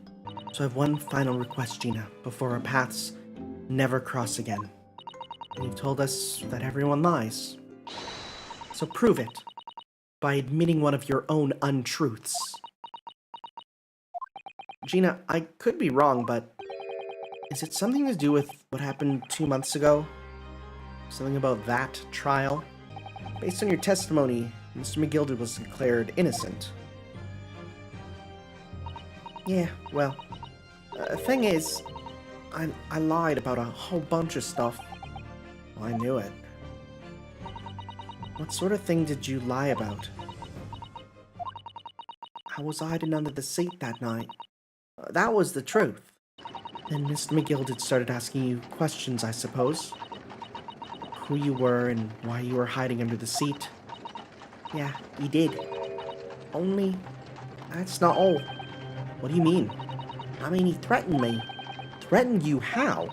So I have one final request, Gina, before our paths never cross again. You've told us that everyone lies. So prove it by admitting one of your own untruths. Gina, I could be wrong, but is it something to do with what happened 2 months ago? Something about that trial? Based on your testimony, Mr. McGilded was declared innocent. Yeah, well, the thing is, I lied about a whole bunch of stuff. Well, I knew it. What sort of thing did you lie about? I was hiding under the seat that night. That was the truth. Then Mr. McGilded started asking you questions, I suppose. Who you were and why you were hiding under the seat. Yeah, he did. Only, that's not all. What do you mean? I mean, he threatened me. Threatened you how?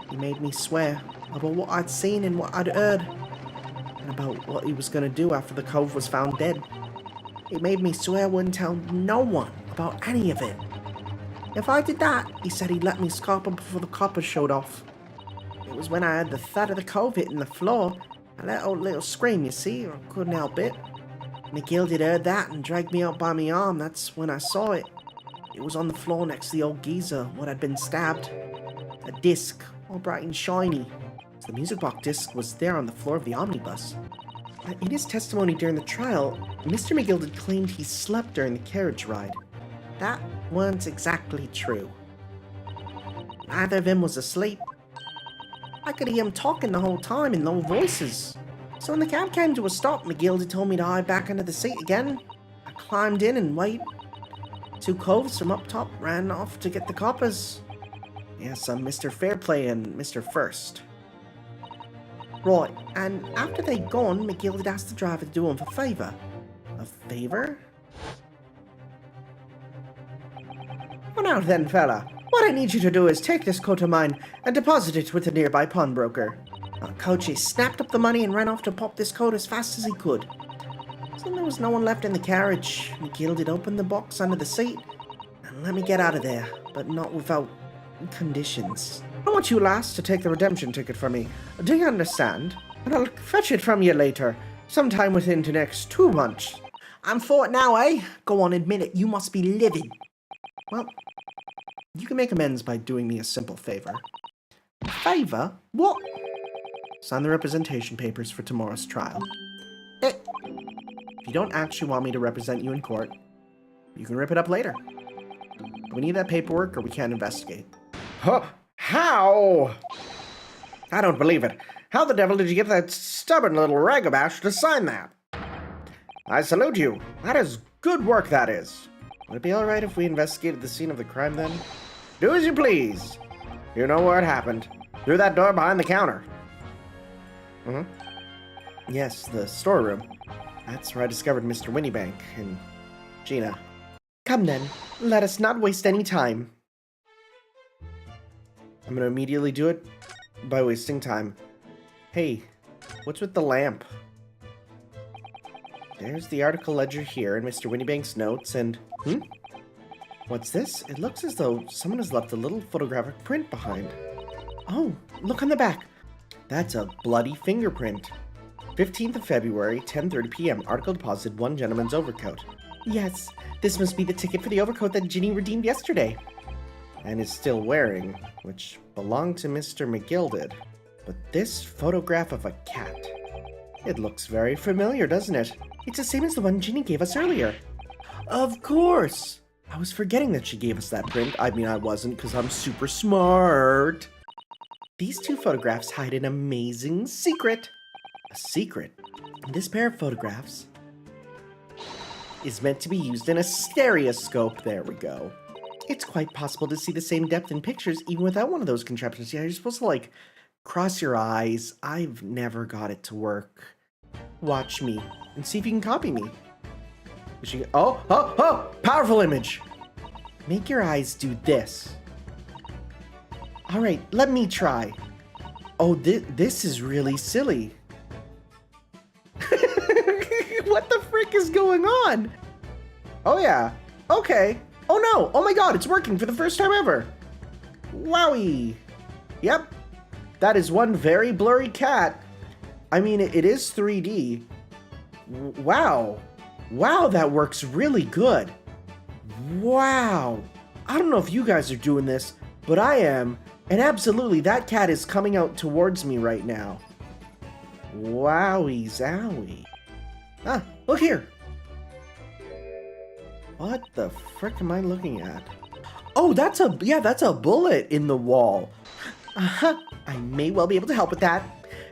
He made me swear about what I'd seen and what I'd heard. And about what he was gonna do after the cove was found dead. He made me swear I wouldn't tell no one about any of it. If I did that, he said he'd let me scarper before the coppers showed off. It was when I heard the thud of the cove hitting the floor. I let out a little scream, you see, or I couldn't help it. McGilded heard that and dragged me out by my arm. That's when I saw it. It was on the floor next to the old geezer, what had been stabbed. A disc, all bright and shiny. The music box disc was there on the floor of the omnibus. In his testimony during the trial, Mr. McGilded claimed he slept during the carriage ride. That wasn't exactly true. Neither of them was asleep. I could hear him talking the whole time in low voices. So when the cab came to a stop, McGilded told me to hide back under the seat again. I climbed in and waited. 2 coves from up top ran off to get the coppers. Yes, I'm Mr. Fairplay and Mr. First. Right, and after they'd gone, McGilded asked the driver to do him a favour. A favour? Well now then, fella. What I need you to do is take this coat of mine and deposit it with a nearby pawnbroker. Coachy snapped up the money and ran off to pop this coat as fast as he could. So there was no one left in the carriage. McGilded opened the box under the seat and let me get out of there, but not without conditions. I want you lass to take the redemption ticket for me. Do you understand? And I'll fetch it from you later, sometime within the next 2 months. I'm for it now, eh? Go on, admit it. You must be livid. Well, you can make amends by doing me a simple favor. A favor? What? Sign the representation papers for tomorrow's trial. If you don't actually want me to represent you in court, you can rip it up later. We need that paperwork or we can't investigate. Huh? How? I don't believe it. How the devil did you get that stubborn little ragabash to sign that? I salute you. That is good work, that is. Would it be alright if we investigated the scene of the crime then? Do as you please. You know where it happened. Through that door behind the counter. Yes, the storeroom. That's where I discovered Mr. Winniebank and Gina. Come then, let us not waste any time. I'm gonna immediately do it by wasting time. Hey, what's with the lamp? There's the article ledger here and Mr. Winniebank's notes and... What's this? It looks as though someone has left a little photographic print behind. Oh, look on the back. That's a bloody fingerprint. 15th of February, 10:30 p.m. Article deposited one gentleman's overcoat. Yes, this must be the ticket for the overcoat that Ginny redeemed yesterday. And is still wearing, which belonged to Mr. McGilded. But this photograph of a cat. It looks very familiar, doesn't it? It's the same as the one Ginny gave us earlier. Of course! I was forgetting that she gave us that print. I mean, I wasn't, because I'm super smart. These two photographs hide an amazing secret. A secret. This pair of photographs is meant to be used in a stereoscope. There we go. It's quite possible to see the same depth in pictures even without one of those contraptions. Yeah, you're supposed to, like, cross your eyes. I've never got it to work. Watch me and see if you can copy me. Oh! Powerful image! Make your eyes do this. Alright, let me try. Oh, this is really silly. What the frick is going on? Oh yeah, okay. Oh no, oh my god, it's working for the first time ever. Wowie. Yep, that is one very blurry cat. I mean, it is 3D. Wow. Wow, that works really good. Wow. I don't know if you guys are doing this, but I am. And absolutely, that cat is coming out towards me right now. Wowie zowie. Ah, look here. What the frick am I looking at? Oh, that's a bullet in the wall. I may well be able to help with that.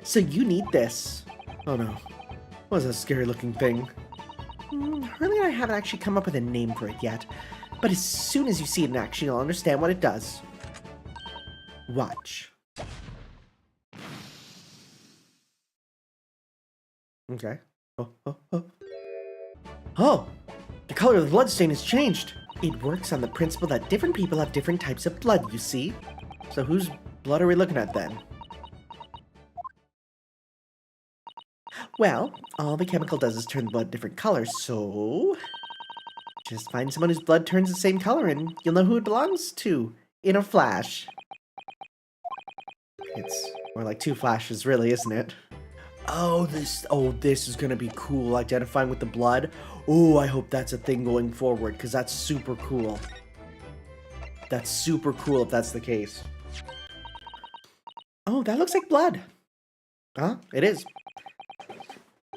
So you need this. Oh no. What was a scary looking thing? Hurley and I haven't actually come up with a name for it yet. But as soon as you see it in action, you'll understand what it does. Watch. Okay. Oh! The color of the bloodstain has changed! It works on the principle that different people have different types of blood, you see? So whose blood are we looking at then? Well, all the chemical does is turn the blood different colors, so... just find someone whose blood turns the same color and you'll know who it belongs to in a flash. It's more like two flashes, really, isn't it? Oh, this is gonna be cool, identifying with the blood. Oh, I hope that's a thing going forward, because that's super cool. That's super cool if that's the case. Oh, that looks like blood. Huh? It is.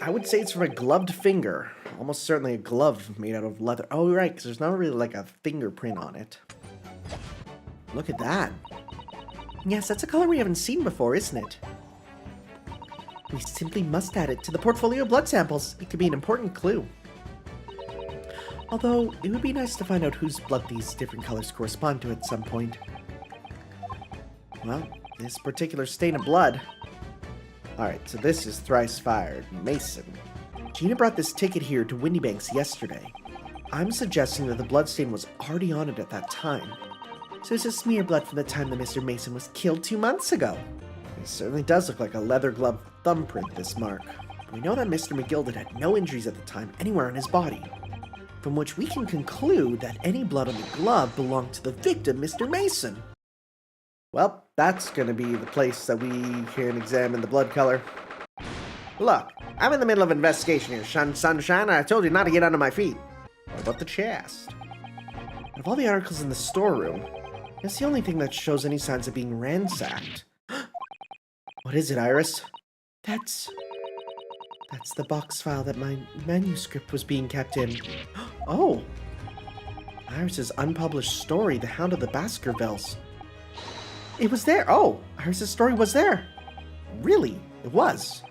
I would say it's from a gloved finger. Almost certainly a glove made out of leather. Oh, right, because there's not really like a fingerprint on it. Look at that. Yes, that's a color we haven't seen before, isn't it? We simply must add it to the portfolio of blood samples. It could be an important clue. Although, it would be nice to find out whose blood these different colors correspond to at some point. Well, this particular stain of blood. Alright, so this is thrice fired. Mason. Gina brought this ticket here to Windybanks yesterday. I'm suggesting that the bloodstain was already on it at that time. So it's a smear blood from the time that Mr. Mason was killed 2 months ago. It certainly does look like a leather glove thumbprint, this mark. We know that Mr. McGilded had no injuries at the time anywhere on his body, from which we can conclude that any blood on the glove belonged to the victim, Mr. Mason. Well, that's gonna be the place that we can examine the blood color. Look, I'm in the middle of an investigation here, sunshine. I told you not to get under my feet. What about the chest? Of all the articles in the storeroom, it's the only thing that shows any signs of being ransacked. What is it, Iris? That's the box file that my manuscript was being kept in. Oh! Iris's unpublished story, The Hound of the Baskervilles. It was there! Oh! Iris's story was there! Really? It was?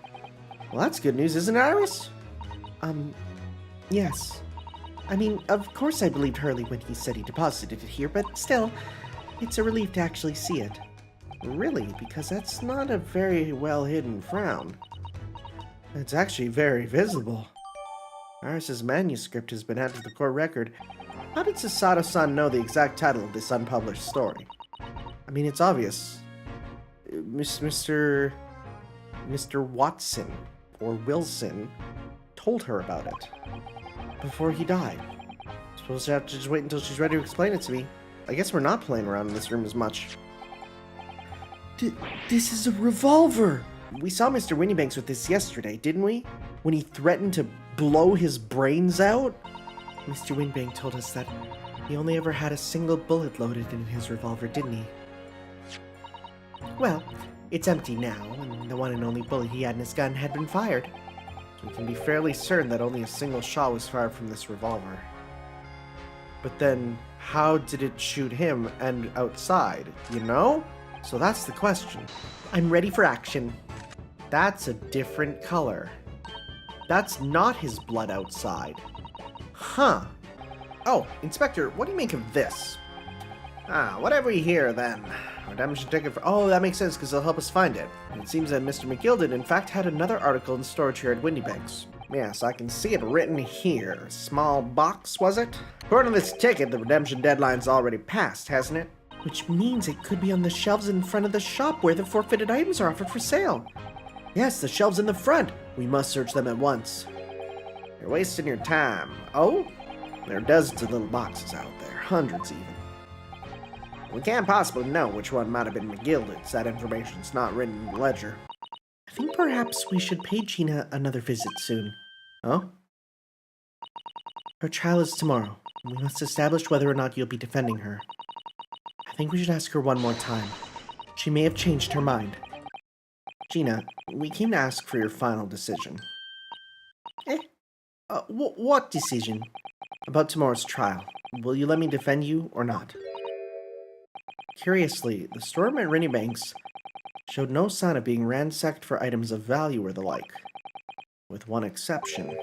Well, that's good news, isn't it, Iris? Yes. I mean, of course I believed Hurley when he said he deposited it here, but still, it's a relief to actually see it. Really, because that's not a very well-hidden frown. It's actually very visible. Iris's manuscript has been added to the court record. How did Sasato-san know the exact title of this unpublished story? I mean, it's obvious. Mr. Watson, or Wilson, told her about it before he died. Suppose I have to just wait until she's ready to explain it to me. I guess we're not playing around in this room as much. This is a revolver! We saw Mr. Winniebanks with this yesterday, didn't we? When he threatened to blow his brains out? Mr. Winbank told us that he only ever had a single bullet loaded in his revolver, didn't he? Well, it's empty now, and the one and only bullet he had in his gun had been fired. So we can be fairly certain that only a single shot was fired from this revolver. But then, how did it shoot him and outside, you know? So that's the question. I'm ready for action. That's a different color. That's not his blood outside. Huh. Oh, Inspector, what do you make of this? Whatever you hear, then. Redemption ticket for... Oh, that makes sense, because it'll help us find it. And it seems that Mr. McGilded, in fact, had another article in storage here at Winniebanks. Yes, I can see it written here. Small box, was it? According to this ticket, the redemption deadline's already passed, hasn't it? Which means it could be on the shelves in front of the shop where the forfeited items are offered for sale. Yes, the shelves in the front. We must search them at once. You're wasting your time. Oh? There are dozens of little boxes out there. Hundreds, even. We can't possibly know which one might have been McGilded's. That information's not written in the ledger. I think perhaps we should pay Gina another visit soon. Oh? Her trial is tomorrow. We must establish whether or not you'll be defending her. I think we should ask her one more time. She may have changed her mind. Gina, we came to ask for your final decision. What decision? About tomorrow's trial. Will you let me defend you or not? Curiously, the storeroom at Winniebanks showed no sign of being ransacked for items of value or the like. With one exception.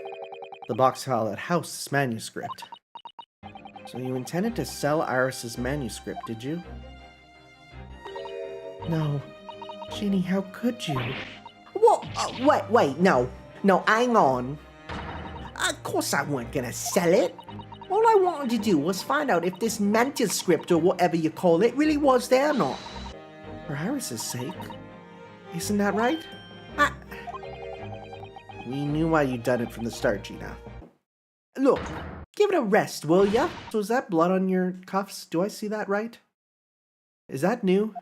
The box held at House's manuscript. So you intended to sell Iris's manuscript, did you? No. Jeannie, how could you? What? Wait, no. No, hang on. Of course I weren't gonna sell it. All I wanted to do was find out if this manuscript or whatever you call it really was there or not. For Iris's sake. Isn't that right? We knew why you'd done it from the start, Gina. Look, give it a rest, will ya? So is that blood on your cuffs? Do I see that right? Is that new?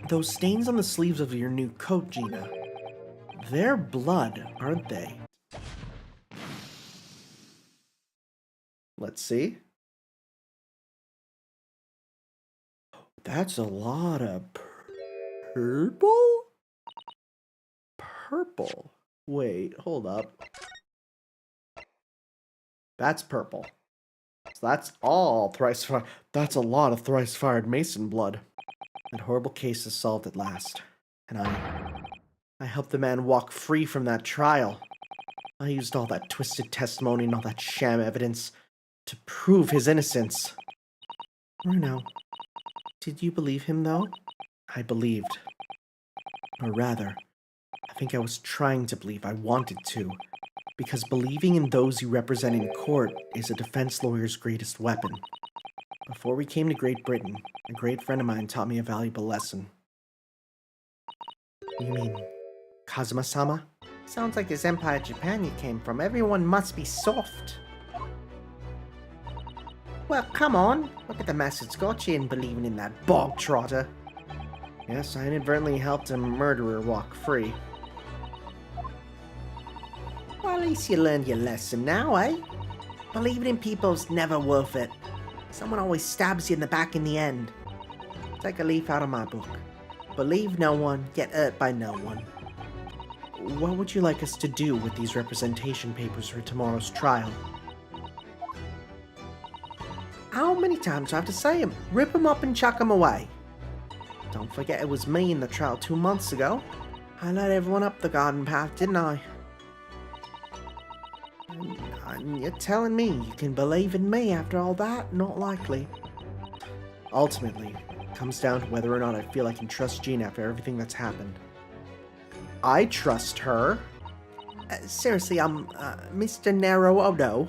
Those stains on the sleeves of your new coat, Gina. They're blood, aren't they? Let's see. That's a lot of purple? Purple? Wait, hold up. That's purple. So that's all thrice fired. That's a lot of thrice fired Mason blood. That horrible case is solved at last. And I helped the man walk free from that trial. I used all that twisted testimony and all that sham evidence to prove his innocence. Bruno, did you believe him, though? I believed. Or rather, I think I was trying to believe. I wanted to. Because believing in those you represent in court is a defense lawyer's greatest weapon. Before we came to Great Britain, a great friend of mine taught me a valuable lesson. You mean Kazuma-sama? Sounds like this Empire Japan you came from. Everyone must be soft. Well, come on. Look at the mess it's got you in believing in that bog trotter. Yes, I inadvertently helped a murderer walk free. Well, at least you learned your lesson now, eh? Believing in people's never worth it. Someone always stabs you in the back in the end. Take a leaf out of my book. Believe no one, get hurt by no one. What would you like us to do with these representation papers for tomorrow's trial? How many times do I have to say 'em? Rip 'em up and chuck 'em away. Don't forget it was me in the trial 2 months ago. I led everyone up the garden path, didn't I? And you're telling me you can believe in me after all that? Not likely. Ultimately, it comes down to whether or not I feel I can trust Gina after everything that's happened. I trust her. Seriously, I'm Mr. Narrow Odo.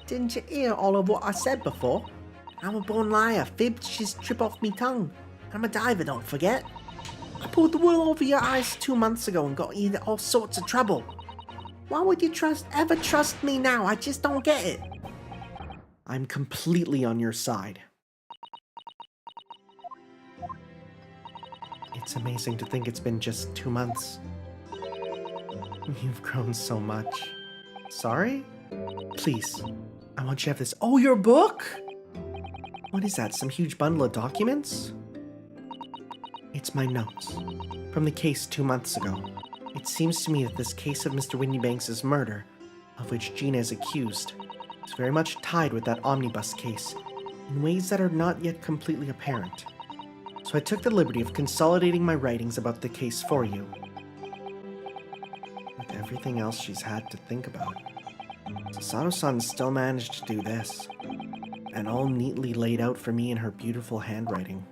Didn't you hear all of what I said before? I'm a born liar. Fibs just trip off me tongue. I'm a diver, don't forget. I pulled the wool over your eyes 2 months ago and got you into all sorts of trouble. Why would you ever trust me now? I just don't get it. I'm completely on your side. It's amazing to think it's been just 2 months. You've grown so much. Sorry? Please, I want you to have this. Oh, your book? What is that, some huge bundle of documents? It's my notes from the case 2 months ago. It seems to me that this case of Mr. Windybanks' murder, of which Gina is accused, is very much tied with that omnibus case in ways that are not yet completely apparent. So I took the liberty of consolidating my writings about the case for you. With everything else she's had to think about, Sasato-san still managed to do this, and all neatly laid out for me in her beautiful handwriting.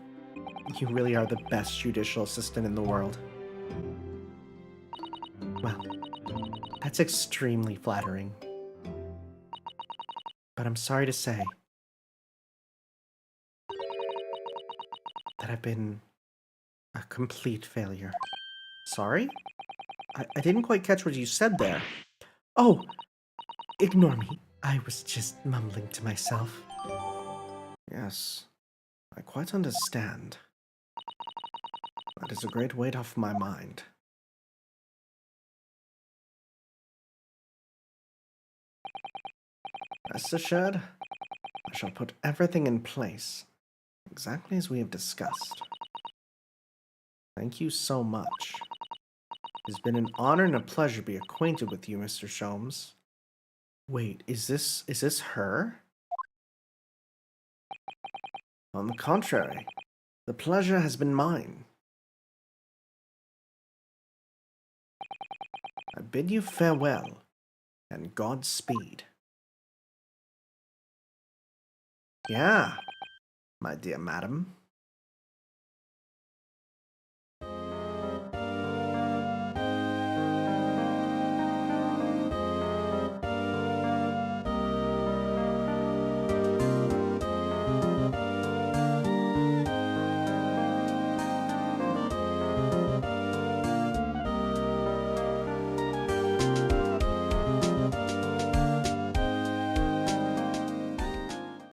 You really are the best judicial assistant in the world. Well, that's extremely flattering. But I'm sorry to say that I've been a complete failure. Sorry? I didn't quite catch what you said there. Oh, ignore me. I was just mumbling to myself. Yes, I quite understand. That is a great weight off my mind. Rest assured, I shall put everything in place, exactly as we have discussed. Thank you so much. It has been an honor and a pleasure to be acquainted with you, Mr. Sholmes. Wait, is this her? On the contrary, the pleasure has been mine. I bid you farewell, and Godspeed. Yeah, my dear madam.